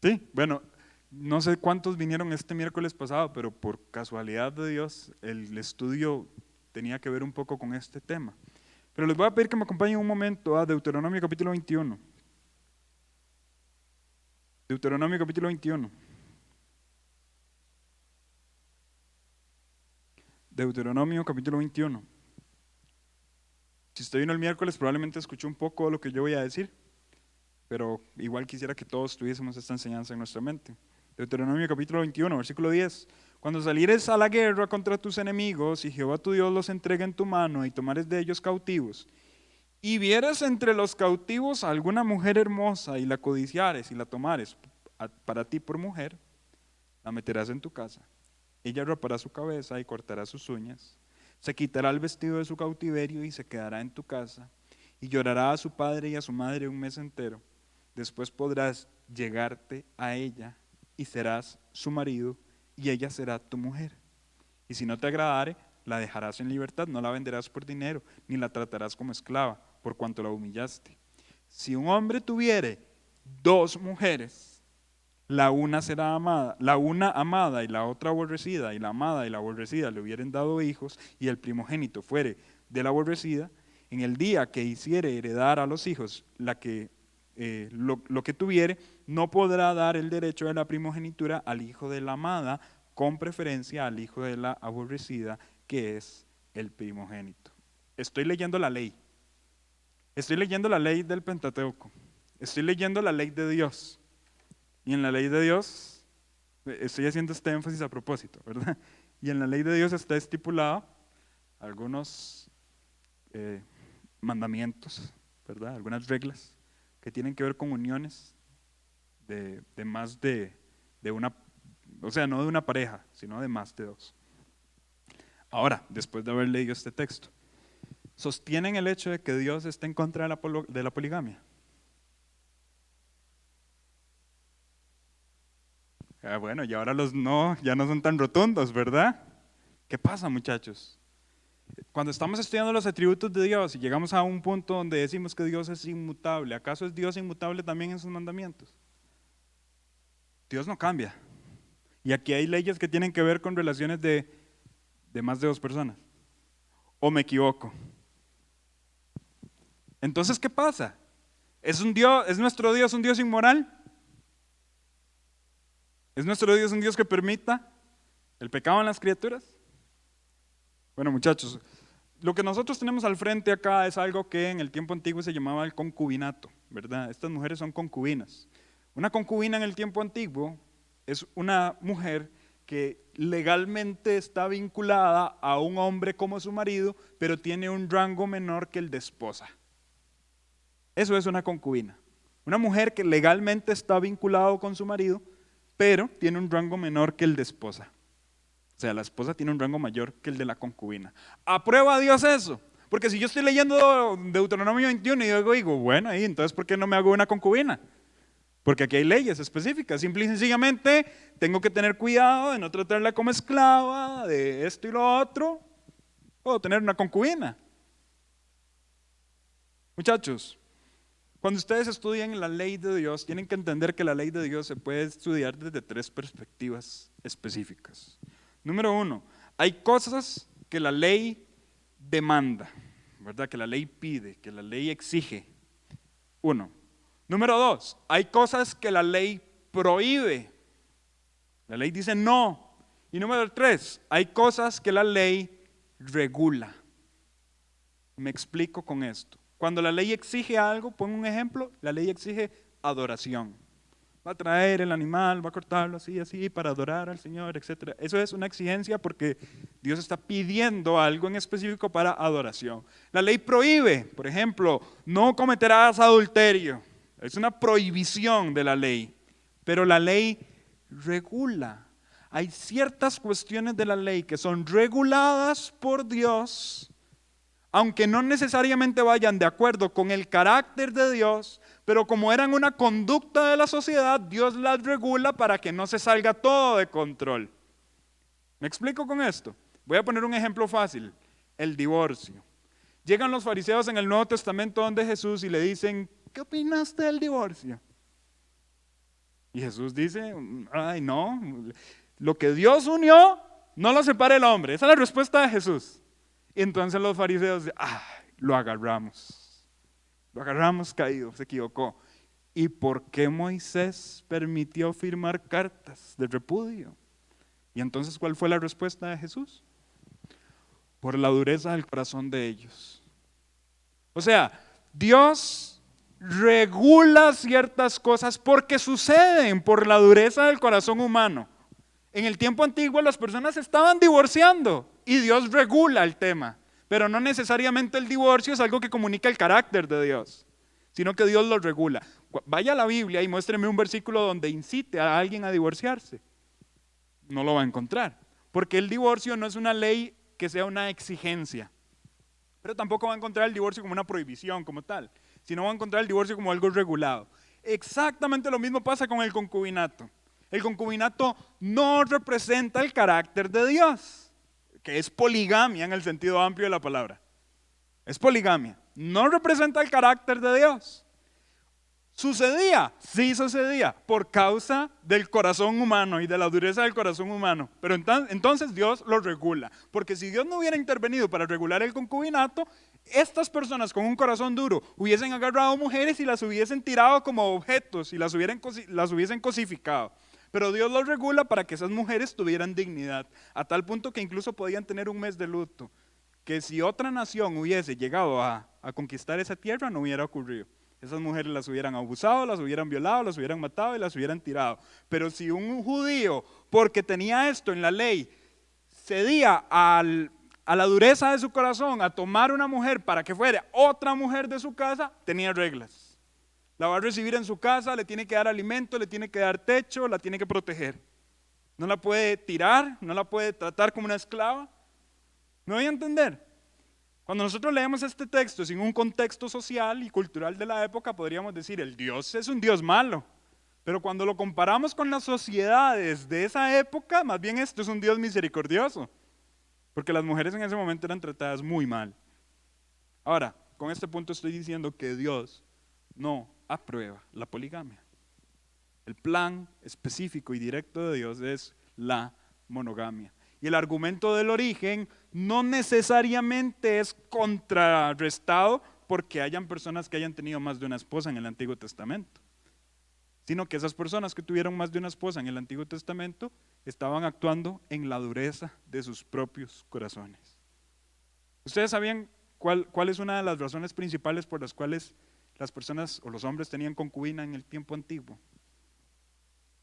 Sí, bueno, no sé cuántos vinieron este miércoles pasado, pero por casualidad de Dios, el estudio tenía que ver un poco con este tema. Pero les voy a pedir que me acompañen un momento a Deuteronomio capítulo 21. Deuteronomio capítulo 21. Deuteronomio capítulo 21. Si usted vino el miércoles, probablemente escuchó un poco de lo que yo voy a decir, pero igual quisiera que todos tuviésemos esta enseñanza en nuestra mente. Deuteronomio capítulo 21, versículo 10. Cuando salieres a la guerra contra tus enemigos y Jehová tu Dios los entrega en tu mano y tomares de ellos cautivos, y vieres entre los cautivos a alguna mujer hermosa y la codiciares y la tomares para ti por mujer, la meterás en tu casa. Ella rapará su cabeza y cortará sus uñas. Se quitará el vestido de su cautiverio y se quedará en tu casa. Y llorará a su padre y a su madre un mes entero. Después podrás llegarte a ella y serás su marido y ella será tu mujer. Y si no te agradare, la dejarás en libertad, no la venderás por dinero, ni la tratarás como esclava, por cuanto la humillaste. Si un hombre tuviere 2 mujeres, la una será amada, la una amada y la otra aborrecida, y la amada y la aborrecida le hubieren dado hijos, y el primogénito fuere de la aborrecida, en el día que hiciere heredar a los hijos lo que tuviere, no podrá dar el derecho de la primogenitura al hijo de la amada, con preferencia al hijo de la aborrecida, que es el primogénito. Estoy leyendo la ley. Estoy leyendo la ley del Pentateuco. Estoy leyendo la ley de Dios. Y en la ley de Dios, estoy haciendo este énfasis a propósito, ¿verdad? Y en la ley de Dios está estipulado algunos mandamientos, ¿verdad? Algunas reglas que tienen que ver con uniones de más de una, o sea, no de una pareja, sino de más de 2. Ahora, después de haber leído este texto, ¿sostienen el hecho de que Dios está en contra de la poligamia? Bueno, y ahora ya no son tan rotundos, ¿verdad? ¿Qué pasa, muchachos? Cuando estamos estudiando los atributos de Dios y llegamos a un punto donde decimos que Dios es inmutable, ¿acaso es Dios inmutable también en sus mandamientos? Dios no cambia. Y aquí hay leyes que tienen que ver con relaciones de más de 2 personas. ¿O me equivoco? Entonces, ¿qué pasa? ¿Es nuestro Dios un Dios inmoral? ¿Es nuestro Dios un Dios que permita el pecado en las criaturas? Bueno, muchachos, lo que nosotros tenemos al frente acá es algo que en el tiempo antiguo se llamaba el concubinato, ¿verdad? Estas mujeres son concubinas. Una concubina en el tiempo antiguo es una mujer que legalmente está vinculada a un hombre como su marido, pero tiene un rango menor que el de esposa. Eso es una concubina. Una mujer que legalmente está vinculada con su marido, pero tiene un rango menor que el de esposa. O sea, la esposa tiene un rango mayor que el de la concubina. ¿Aprueba Dios eso? Porque si yo estoy leyendo Deuteronomio 21 y yo digo, bueno, ¿y entonces por qué no me hago una concubina? Porque aquí hay leyes específicas. Simple y sencillamente tengo que tener cuidado de no tratarla como esclava, de esto y lo otro. Puedo tener una concubina. Muchachos, cuando ustedes estudian la ley de Dios, tienen que entender que la ley de Dios se puede estudiar desde 3 perspectivas específicas. Número 1, hay cosas que la ley demanda, ¿verdad? Que la ley pide, que la ley exige. 1. Número 2, hay cosas que la ley prohíbe. La ley dice no. Y número 3, hay cosas que la ley regula. Me explico con esto. Cuando la ley exige algo, pongo un ejemplo, la ley exige adoración. Va a traer el animal, va a cortarlo así, para adorar al Señor, etc. Eso es una exigencia porque Dios está pidiendo algo en específico para adoración. La ley prohíbe, por ejemplo, no cometerás adulterio. Es una prohibición de la ley. Pero la ley regula. Hay ciertas cuestiones de la ley que son reguladas por Dios, aunque no necesariamente vayan de acuerdo con el carácter de Dios, pero como eran una conducta de la sociedad, Dios las regula para que no se salga todo de control. ¿Me explico con esto? Voy a poner un ejemplo fácil, el divorcio. Llegan los fariseos en el Nuevo Testamento donde Jesús y le dicen, ¿qué opinaste del divorcio? Y Jesús dice, ay no, lo que Dios unió, no lo separa el hombre. Esa es la respuesta de Jesús. Y entonces los fariseos dicen, lo agarramos caído, se equivocó. ¿Y por qué Moisés permitió firmar cartas de repudio? Y entonces, ¿cuál fue la respuesta de Jesús? Por la dureza del corazón de ellos. O sea, Dios regula ciertas cosas porque suceden por la dureza del corazón humano. En el tiempo antiguo las personas estaban divorciando y Dios regula el tema. Pero no necesariamente el divorcio es algo que comunica el carácter de Dios, sino que Dios lo regula. Vaya a la Biblia y muéstreme un versículo donde incite a alguien a divorciarse. No lo va a encontrar, porque el divorcio no es una ley que sea una exigencia, pero tampoco va a encontrar el divorcio como una prohibición como tal, sino va a encontrar el divorcio como algo regulado. Exactamente lo mismo pasa con el concubinato. El concubinato no representa el carácter de Dios, que es poligamia en el sentido amplio de la palabra. Es poligamia, no representa el carácter de Dios. ¿Sucedía? Sí sucedía, por causa del corazón humano y de la dureza del corazón humano. Pero entonces Dios lo regula, porque si Dios no hubiera intervenido para regular el concubinato, estas personas con un corazón duro hubiesen agarrado mujeres y las hubiesen tirado como objetos y las hubiesen cosificado. Pero Dios lo regula para que esas mujeres tuvieran dignidad, a tal punto que incluso podían tener un mes de luto, que si otra nación hubiese llegado a conquistar esa tierra no hubiera ocurrido. Esas mujeres las hubieran abusado, las hubieran violado, las hubieran matado y las hubieran tirado. Pero si un judío, porque tenía esto en la ley, cedía a la dureza de su corazón a tomar una mujer para que fuera otra mujer de su casa, tenía reglas. La va a recibir en su casa, le tiene que dar alimento, le tiene que dar techo, la tiene que proteger. No la puede tirar, no la puede tratar como una esclava. ¿Me voy a entender? Cuando nosotros leemos este texto sin un contexto social y cultural de la época, podríamos decir, el Dios es un Dios malo. Pero cuando lo comparamos con las sociedades de esa época, más bien esto es un Dios misericordioso. Porque las mujeres en ese momento eran tratadas muy mal. Ahora, con este punto estoy diciendo que Dios no aprueba la poligamia. El plan específico y directo de Dios es la monogamia. Y el argumento del origen no necesariamente es contrarrestado porque hayan personas que hayan tenido más de una esposa en el Antiguo Testamento, sino que esas personas que tuvieron más de una esposa en el Antiguo Testamento estaban actuando en la dureza de sus propios corazones. ¿Ustedes sabían cuál es una de las razones principales por las cuales las personas o los hombres tenían concubina en el tiempo antiguo?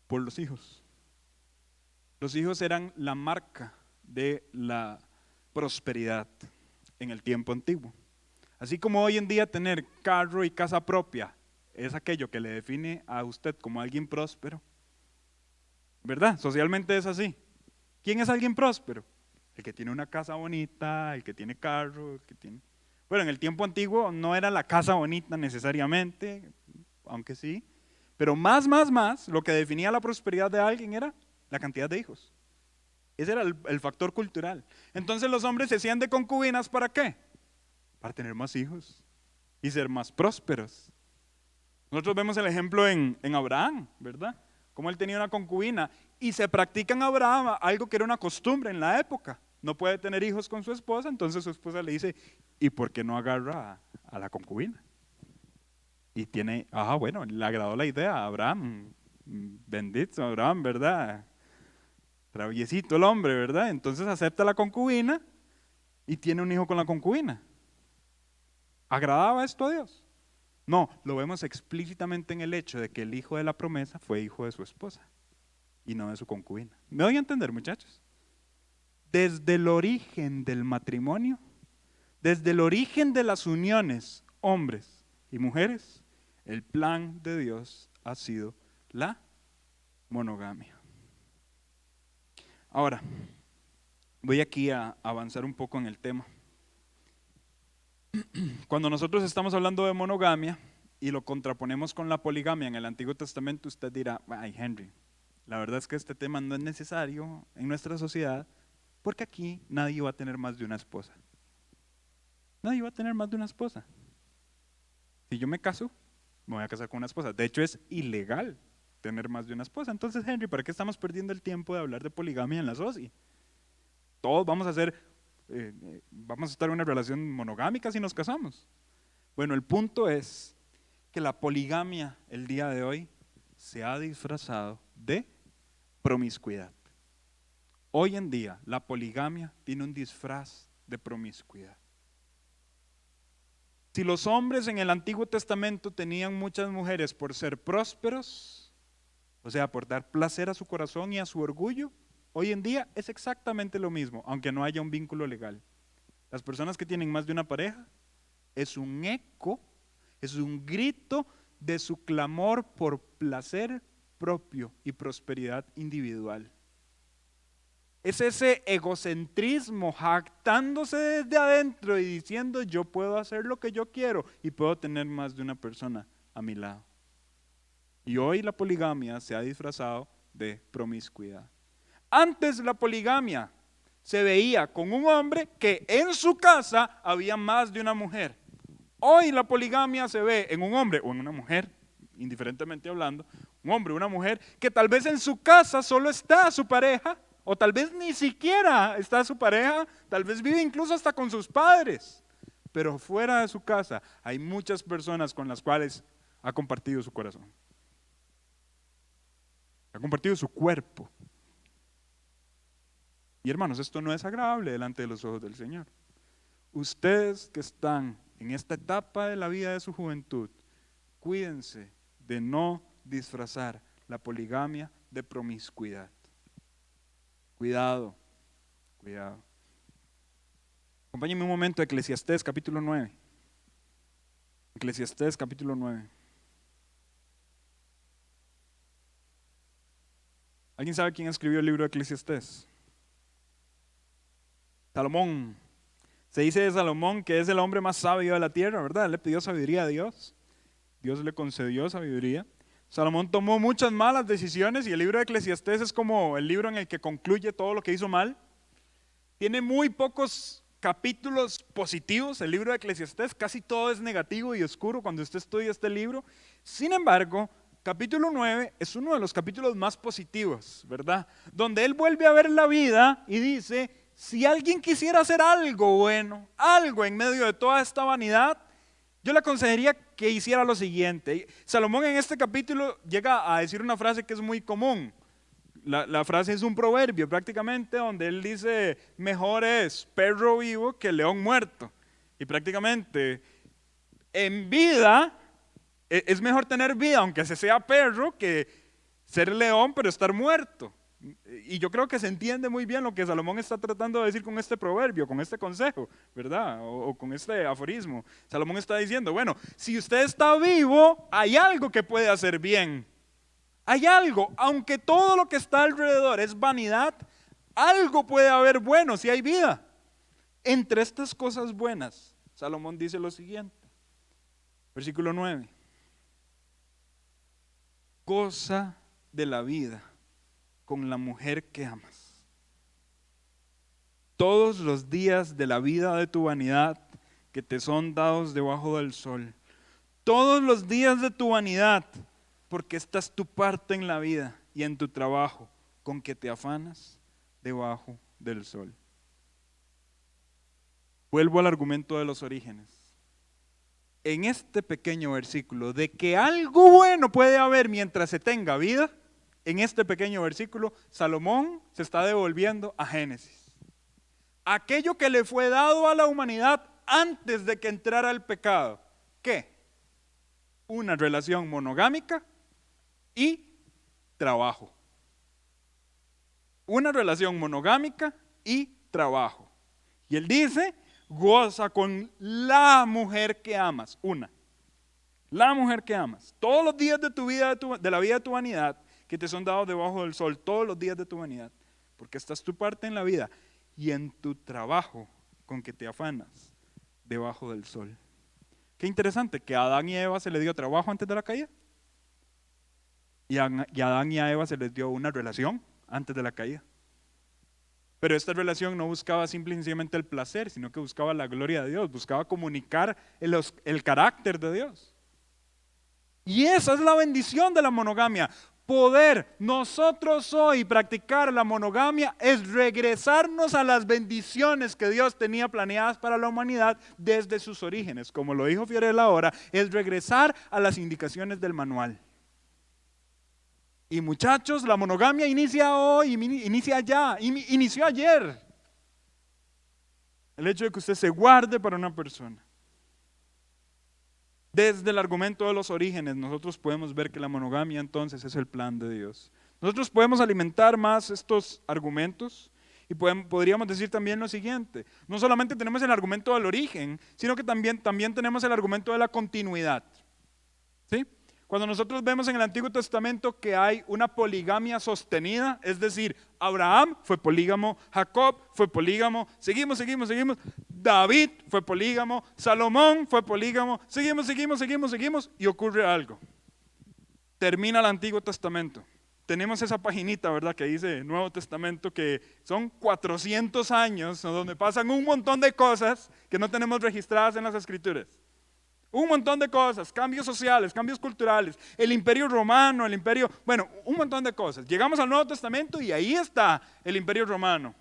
Por los hijos. Los hijos eran la marca de la prosperidad en el tiempo antiguo. Así como hoy en día tener carro y casa propia es aquello que le define a usted como alguien próspero, ¿verdad? Socialmente es así. ¿Quién es alguien próspero? El que tiene una casa bonita, el que tiene carro, el que tiene... Bueno, en el tiempo antiguo no era la casa bonita necesariamente, aunque sí, pero más, lo que definía la prosperidad de alguien era la cantidad de hijos. Ese era el factor cultural. Entonces los hombres se hacían de concubinas, ¿para qué? Para tener más hijos y ser más prósperos. Nosotros vemos el ejemplo en Abraham, ¿verdad? Cómo él tenía una concubina y se practica en Abraham algo que era una costumbre en la época. No puede tener hijos con su esposa, entonces su esposa le dice, ¿y por qué no agarra a la concubina? Y tiene, bueno, le agradó la idea a Abraham, bendito Abraham, ¿verdad? Traviesito el hombre, ¿verdad? Entonces acepta la concubina y tiene un hijo con la concubina. ¿Agradaba esto a Dios? No, lo vemos explícitamente en el hecho de que el hijo de la promesa fue hijo de su esposa y no de su concubina. ¿Me doy a entender, muchachos? Desde el origen del matrimonio, desde el origen de las uniones, hombres y mujeres, el plan de Dios ha sido la monogamia. Ahora, voy aquí a avanzar un poco en el tema. Cuando nosotros estamos hablando de monogamia y lo contraponemos con la poligamia en el Antiguo Testamento, usted dirá, ay Henry, la verdad es que este tema no es necesario en nuestra sociedad porque aquí nadie va a tener más de una esposa. nadie va a tener más de una esposa. Si yo me caso, me voy a casar con una esposa. De hecho, es ilegal tener más de una esposa. Entonces, Henry, ¿para qué estamos perdiendo el tiempo de hablar de poligamia en la SOSI? Todos vamos a estar en una relación monogámica si nos casamos. Bueno, el punto es que la poligamia el día de hoy se ha disfrazado de promiscuidad. Hoy en día la poligamia tiene un disfraz de promiscuidad. Si los hombres en el Antiguo Testamento tenían muchas mujeres por ser prósperos, o sea, por dar placer a su corazón y a su orgullo, hoy en día es exactamente lo mismo, aunque no haya un vínculo legal. Las personas que tienen más de una pareja es un eco, es un grito de su clamor por placer propio y prosperidad individual. Es ese egocentrismo jactándose desde adentro y diciendo yo puedo hacer lo que yo quiero y puedo tener más de una persona a mi lado. Y hoy la poligamia se ha disfrazado de promiscuidad. Antes la poligamia se veía con un hombre que en su casa había más de una mujer. Hoy la poligamia se ve en un hombre o en una mujer, indiferentemente hablando, un hombre o una mujer que tal vez en su casa solo está su pareja, o tal vez ni siquiera está su pareja, tal vez vive incluso hasta con sus padres, pero fuera de su casa hay muchas personas con las cuales ha compartido su corazón, ha compartido su cuerpo. Y hermanos, esto no es agradable delante de los ojos del Señor. Ustedes que están en esta etapa de la vida de su juventud, cuídense de no disfrazar la poligamia de promiscuidad. Cuidado, cuidado. Acompáñenme un momento a Eclesiastés capítulo 9. Eclesiastés capítulo 9. ¿Alguien sabe quién escribió el libro de Eclesiastés? Salomón. Se dice de Salomón que es el hombre más sabio de la tierra, ¿verdad? Él le pidió sabiduría a Dios. Dios le concedió sabiduría. Salomón tomó muchas malas decisiones y el libro de Eclesiastés es como el libro en el que concluye todo lo que hizo mal. Tiene muy pocos capítulos positivos el libro de Eclesiastés, casi todo es negativo y oscuro cuando usted estudia este libro. Sin embargo, capítulo 9 es uno de los capítulos más positivos, ¿verdad? Donde él vuelve a ver la vida y dice, si alguien quisiera hacer algo bueno, algo en medio de toda esta vanidad, yo le aconsejaría que hiciera lo siguiente. Salomón en este capítulo llega a decir una frase que es muy común. La frase es un proverbio prácticamente donde él dice, mejor es perro vivo que león muerto. Y prácticamente en vida es mejor tener vida aunque se sea perro que ser león pero estar muerto. Y yo creo que se entiende muy bien lo que Salomón está tratando de decir con este proverbio, con este consejo, ¿verdad? O con este aforismo. Salomón está diciendo, bueno, si usted está vivo, hay algo que puede hacer bien. Hay algo, aunque todo lo que está alrededor es vanidad, algo puede haber bueno si hay vida. Entre estas cosas buenas, Salomón dice lo siguiente, versículo 9. Goza de la vida con la mujer que amas. Todos los días de la vida de tu vanidad que te son dados debajo del sol. Todos los días de tu vanidad, porque esta es tu parte en la vida y en tu trabajo, con que te afanas debajo del sol. Vuelvo al argumento de los orígenes. En este pequeño versículo, de que algo bueno puede haber mientras se tenga vida, en este pequeño versículo, Salomón se está devolviendo a Génesis. Aquello que le fue dado a la humanidad antes de que entrara el pecado. ¿Qué? Una relación monogámica y trabajo. Una relación monogámica y trabajo. Y él dice, goza con la mujer que amas. La mujer que amas. Todos los días de tu vida, de la vida de tu vanidad, que te son dados debajo del sol, todos los días de tu vanidad, porque esta es tu parte en la vida y en tu trabajo con que te afanas debajo del sol. Qué interesante que a Adán y a Eva se les dio trabajo antes de la caída y a Adán y a Eva se les dio una relación antes de la caída. Pero esta relación no buscaba simplemente el placer, sino que buscaba la gloria de Dios, buscaba comunicar el carácter de Dios. Y esa es la bendición de la monogamia. Poder nosotros hoy practicar la monogamia es regresarnos a las bendiciones que Dios tenía planeadas para la humanidad desde sus orígenes. Como lo dijo Fiorella ahora, es regresar a las indicaciones del manual. Y muchachos, la monogamia inicia hoy, inicia ya, inició ayer. El hecho de que usted se guarde para una persona. Desde el argumento de los orígenes, nosotros podemos ver que la monogamia entonces es el plan de Dios. Nosotros podemos alimentar más estos argumentos y podríamos decir también lo siguiente. No solamente tenemos el argumento del origen, sino que también tenemos el argumento de la continuidad. ¿Sí? Cuando nosotros vemos en el Antiguo Testamento que hay una poligamia sostenida, es decir, Abraham fue polígamo, Jacob fue polígamo, seguimos, David fue polígamo, Salomón fue polígamo, seguimos, y ocurre algo. Termina el Antiguo Testamento. Tenemos esa paginita, ¿verdad?, que dice Nuevo Testamento, que son 400 años donde pasan un montón de cosas que no tenemos registradas en las Escrituras. Un montón de cosas, cambios sociales, cambios culturales, el imperio romano, un montón de cosas. Llegamos al Nuevo Testamento y ahí está el imperio romano.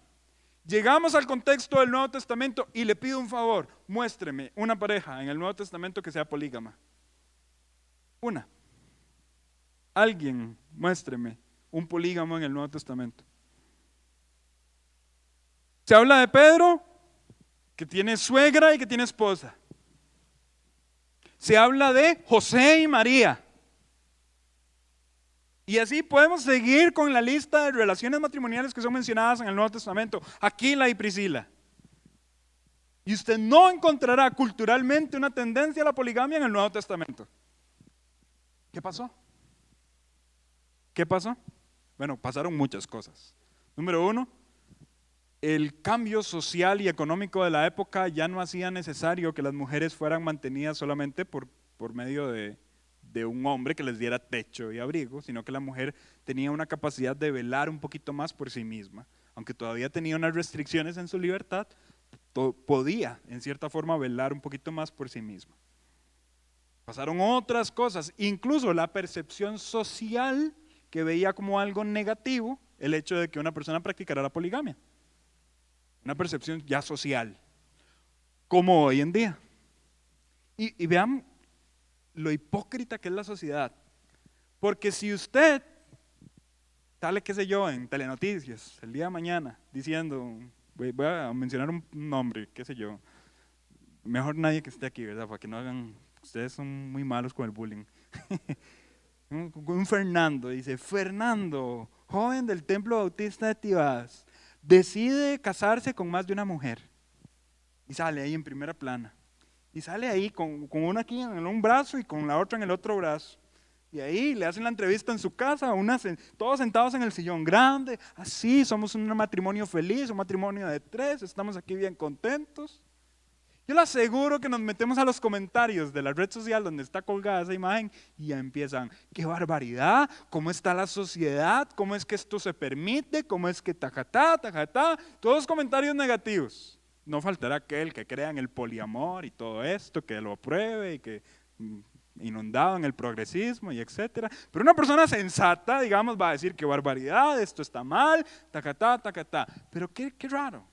Llegamos al contexto del Nuevo Testamento y le pido un favor, muéstreme una pareja en el Nuevo Testamento que sea polígama. Una. Alguien, muéstreme un polígamo en el Nuevo Testamento. Se habla de Pedro, que tiene suegra y que tiene esposa. Se habla de José y María. Y así podemos seguir con la lista de relaciones matrimoniales que son mencionadas en el Nuevo Testamento. Aquila y Priscila. Y usted no encontrará culturalmente una tendencia a la poligamia en el Nuevo Testamento. ¿Qué pasó? ¿Qué pasó? Bueno, pasaron muchas cosas. Número uno, el cambio social y económico de la época ya no hacía necesario que las mujeres fueran mantenidas solamente por medio de un hombre que les diera techo y abrigo, sino que la mujer tenía una capacidad de velar un poquito más por sí misma. Aunque todavía tenía unas restricciones en su libertad, podía en cierta forma velar un poquito más por sí misma. Pasaron otras cosas, incluso la percepción social que veía como algo negativo el hecho de que una persona practicara la poligamia. Una percepción ya social, como hoy en día. Y vean lo hipócrita que es la sociedad. Porque si usted sale, qué sé yo, en Telenoticias el día de mañana diciendo, voy a mencionar un nombre, qué sé yo, mejor nadie que esté aquí, ¿verdad? Para que no hagan, ustedes son muy malos con el bullying. Un Fernando, dice, Fernando, joven del Templo Bautista de Tibás, decide casarse con más de una mujer. Y sale ahí en primera plana. Y sale ahí con una aquí en un brazo y con la otra en el otro brazo. Y ahí le hacen la entrevista en su casa, todos sentados en el sillón grande. Así, somos un matrimonio feliz, un matrimonio de 3, estamos aquí bien contentos. Yo le aseguro que nos metemos a los comentarios de la red social donde está colgada esa imagen y ya empiezan, qué barbaridad, cómo está la sociedad, cómo es que esto se permite, cómo es que tajatá, todos comentarios negativos. No faltará aquel que crea en el poliamor y todo esto, que lo apruebe y que inundado en el progresismo y etcétera. Pero una persona sensata, digamos, va a decir qué barbaridad, esto está mal, tajatá. Pero qué raro.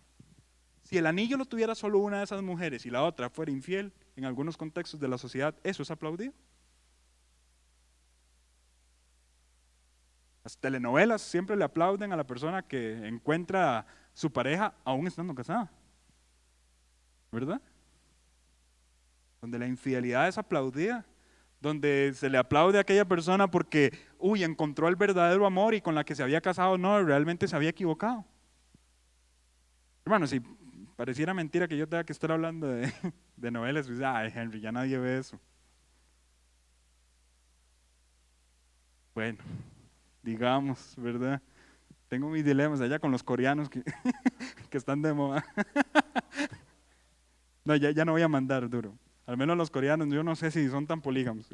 Si el anillo lo tuviera solo una de esas mujeres y la otra fuera infiel, en algunos contextos de la sociedad, eso es aplaudido. Las telenovelas siempre le aplauden a la persona que encuentra a su pareja aún estando casada. ¿Verdad? Donde la infidelidad es aplaudida, donde se le aplaude a aquella persona porque, encontró el verdadero amor y con la que se había casado, no, realmente se había equivocado. Hermano, si pareciera mentira que yo tenga que estar hablando de novelas, pues, ay, Henry, ya nadie ve eso. Bueno, digamos, ¿verdad? Tengo mis dilemas allá con los coreanos que están de moda. No, ya no voy a mandar duro. Al menos los coreanos, yo no sé si son tan polígamos.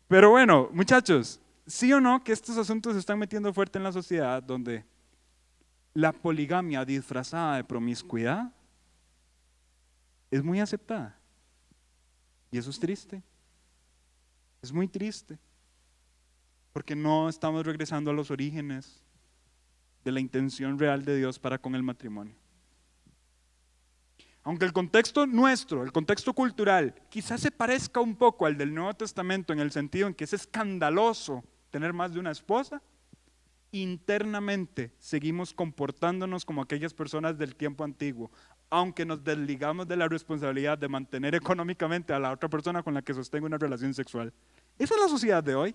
Pero bueno, muchachos, sí o no que estos asuntos se están metiendo fuerte en la sociedad donde la poligamia disfrazada de promiscuidad es muy aceptada. Y eso es triste. Es muy triste. Porque no estamos regresando a los orígenes de la intención real de Dios para con el matrimonio. Aunque el contexto nuestro, el contexto cultural, quizás se parezca un poco al del Nuevo Testamento en el sentido en que es escandaloso tener más de una esposa, internamente seguimos comportándonos como aquellas personas del tiempo antiguo, aunque nos desligamos de la responsabilidad de mantener económicamente a la otra persona con la que sostengo una relación sexual. Esa es la sociedad de hoy.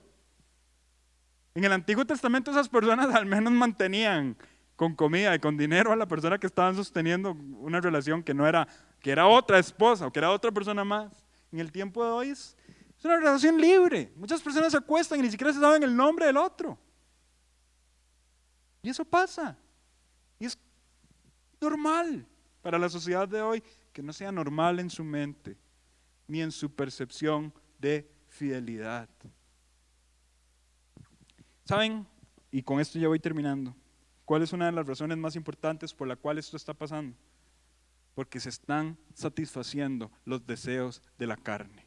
En el Antiguo Testamento esas personas al menos mantenían con comida y con dinero a la persona que estaban sosteniendo una relación que no era, que era otra esposa o que era otra persona más. En el tiempo de hoy es una relación libre. Muchas personas se acuestan y ni siquiera se saben el nombre del otro. Y eso pasa. Y es normal para la sociedad de hoy que no sea normal en su mente ni en su percepción de fidelidad. ¿Saben? Y con esto ya voy terminando. ¿Cuál es una de las razones más importantes por la cual esto está pasando? Porque se están satisfaciendo los deseos de la carne.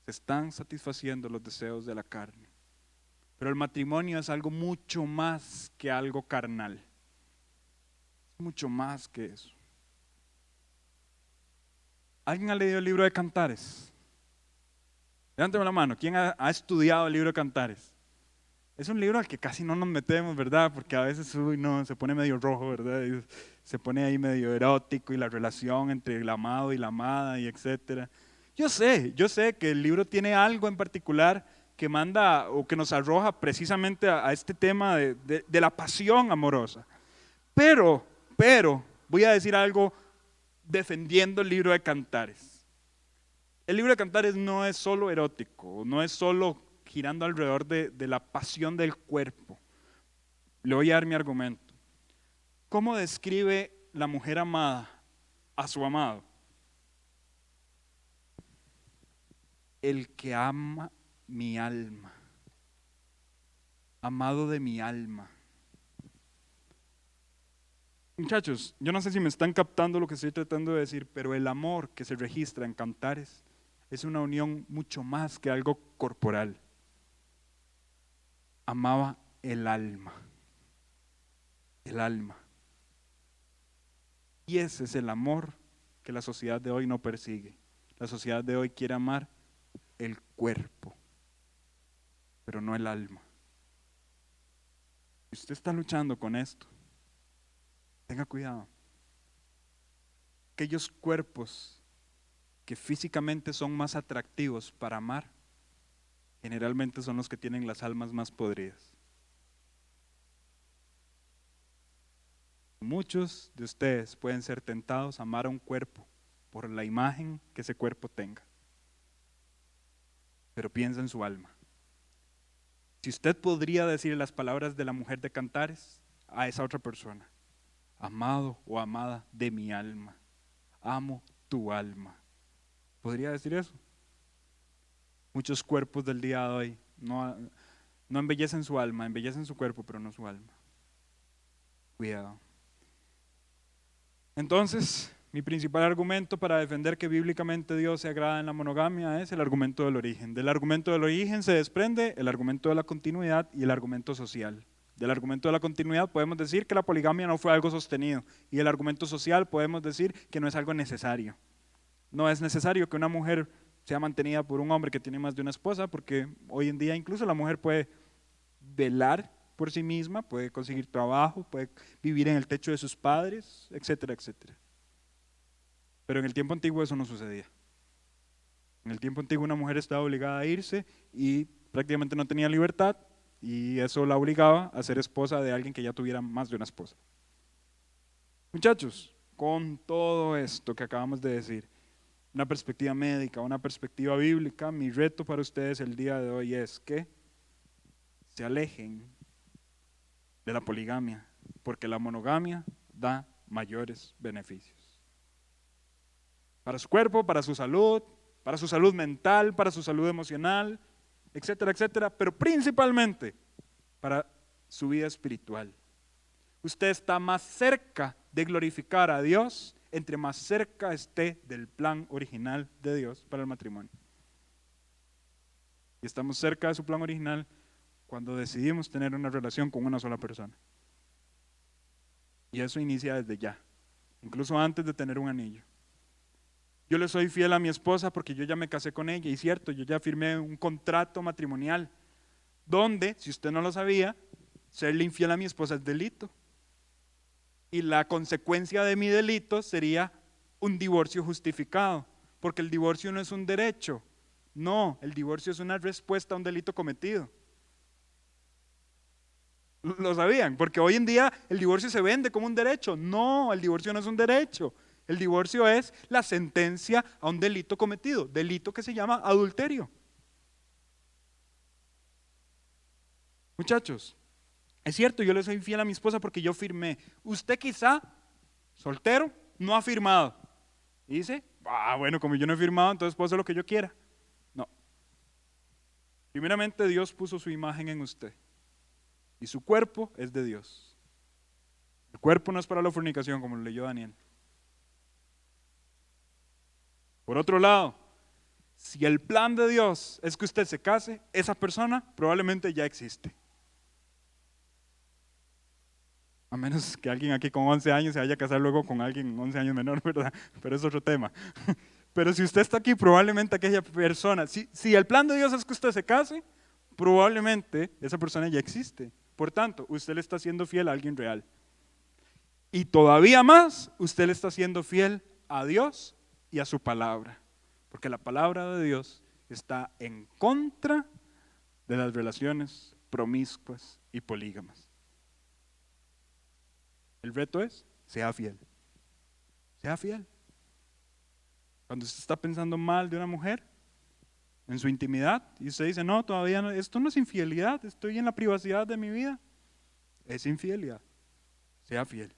Se están satisfaciendo los deseos de la carne. Pero el matrimonio es algo mucho más que algo carnal. Es mucho más que eso. ¿Alguien ha leído el libro de Cantares? Levántame la mano. ¿Quién ha estudiado el libro de Cantares? Es un libro al que casi no nos metemos, ¿verdad? Porque a veces se pone medio rojo, ¿verdad? Y se pone ahí medio erótico y la relación entre el amado y la amada y etcétera. Yo sé que el libro tiene algo en particular que manda o que nos arroja precisamente a este tema de la pasión amorosa. Pero, voy a decir algo defendiendo el libro de Cantares. El libro de Cantares no es solo erótico, no es solo girando alrededor de la pasión del cuerpo. Le voy a dar mi argumento. ¿Cómo describe la mujer amada a su amado? El que ama mi alma, amado de mi alma. Muchachos, yo no sé si me están captando lo que estoy tratando de decir, pero el amor que se registra en Cantares es una unión mucho más que algo corporal. Amaba el alma. El alma. Y ese es el amor que la sociedad de hoy no persigue. La sociedad de hoy quiere amar el cuerpo, pero no el alma. Si usted está luchando con esto, tenga cuidado. Aquellos cuerpos que físicamente son más atractivos para amar, generalmente son los que tienen las almas más podridas. Muchos de ustedes pueden ser tentados a amar a un cuerpo por la imagen que ese cuerpo tenga. Pero piensa en su alma. Si usted podría decir las palabras de la mujer de Cantares a esa otra persona: amado o amada de mi alma, amo tu alma. ¿Podría decir eso? Muchos cuerpos del día de hoy no embellecen su alma, embellecen su cuerpo, pero no su alma. Cuidado. Entonces, mi principal argumento para defender que bíblicamente Dios se agrada en la monogamia es el argumento del origen. Del argumento del origen se desprende el argumento de la continuidad y el argumento social. Del argumento de la continuidad podemos decir que la poligamia no fue algo sostenido, y el argumento social podemos decir que no es algo necesario. No es necesario que una mujer sea mantenida por un hombre que tiene más de una esposa, porque hoy en día incluso la mujer puede velar por sí misma, puede conseguir trabajo, puede vivir en el techo de sus padres, etcétera, etcétera. Pero en el tiempo antiguo eso no sucedía. En el tiempo antiguo una mujer estaba obligada a irse y prácticamente no tenía libertad, y eso la obligaba a ser esposa de alguien que ya tuviera más de una esposa. Muchachos, con todo esto que acabamos de decir, una perspectiva médica, una perspectiva bíblica, mi reto para ustedes el día de hoy es que se alejen de la poligamia, porque la monogamia da mayores beneficios. Para su cuerpo, para su salud mental, para su salud emocional, etcétera, etcétera, pero principalmente para su vida espiritual. Usted está más cerca de glorificar a Dios entre más cerca esté del plan original de Dios para el matrimonio. Y estamos cerca de su plan original cuando decidimos tener una relación con una sola persona. Y eso inicia desde ya, incluso antes de tener un anillo. Yo le soy fiel a mi esposa porque yo ya me casé con ella, y cierto, yo ya firmé un contrato matrimonial donde, si usted no lo sabía, serle infiel a mi esposa es delito. Y la consecuencia de mi delito sería un divorcio justificado, porque el divorcio no es un derecho, no, el divorcio es una respuesta a un delito cometido. ¿Lo sabían? Porque hoy en día el divorcio se vende como un derecho. No, el divorcio no es un derecho. El divorcio es la sentencia a un delito cometido, delito que se llama adulterio. Muchachos, es cierto, yo le soy infiel a mi esposa porque yo firmé. Usted quizá, soltero, no ha firmado. Y dice, bueno, como yo no he firmado, entonces puedo hacer lo que yo quiera. No. Primeramente, Dios puso su imagen en usted. Y su cuerpo es de Dios. El cuerpo no es para la fornicación, como lo leyó Daniel. Por otro lado, si el plan de Dios es que usted se case, esa persona probablemente ya existe. A menos que alguien aquí con 11 años se vaya a casar luego con alguien 11 años menor, ¿verdad? Pero es otro tema. Pero si usted está aquí, probablemente aquella persona, si el plan de Dios es que usted se case, probablemente esa persona ya existe. Por tanto, usted le está siendo fiel a alguien real. Y todavía más, usted le está siendo fiel a Dios y a su palabra. Porque la palabra de Dios está en contra de las relaciones promiscuas y polígamas. El reto es, sea fiel. Sea fiel. Cuando usted está pensando mal de una mujer, en su intimidad, y usted dice, no, todavía no, esto no es infidelidad, estoy en la privacidad de mi vida, es infidelidad. Sea fiel.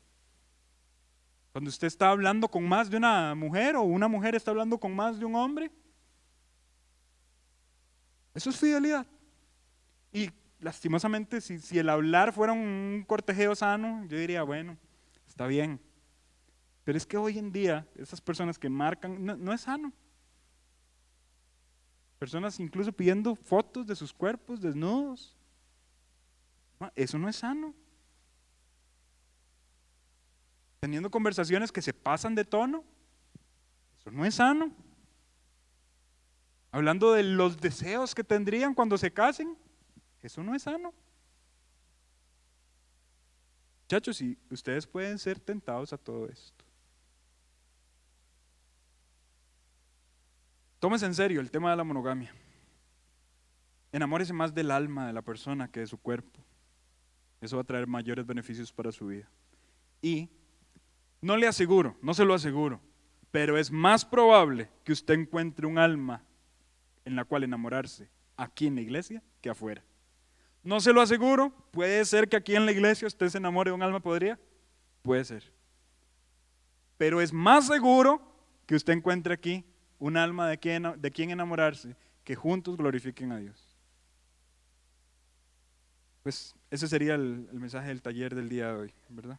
Cuando usted está hablando con más de una mujer o una mujer está hablando con más de un hombre, eso es fidelidad. Y lastimosamente, si el hablar fuera un cortejeo sano, yo diría, bueno, está bien. Pero es que hoy en día, esas personas que marcan, no es sano. Personas incluso pidiendo fotos de sus cuerpos desnudos. Eso no es sano. Teniendo conversaciones que se pasan de tono. Eso no es sano. Hablando de los deseos que tendrían cuando se casen. Eso no es sano. Muchachos, y ustedes pueden ser tentados a todo esto. Tómese en serio el tema de la monogamia. Enamórese más del alma de la persona que de su cuerpo. Eso va a traer mayores beneficios para su vida. Y no le aseguro, no se lo aseguro, pero es más probable que usted encuentre un alma en la cual enamorarse aquí en la iglesia que afuera. No se lo aseguro, puede ser que aquí en la iglesia usted se enamore de un alma, ¿podría? Puede ser. Pero es más seguro que usted encuentre aquí un alma de quien enamorarse, que juntos glorifiquen a Dios. Pues ese sería el mensaje del taller del día de hoy, ¿verdad?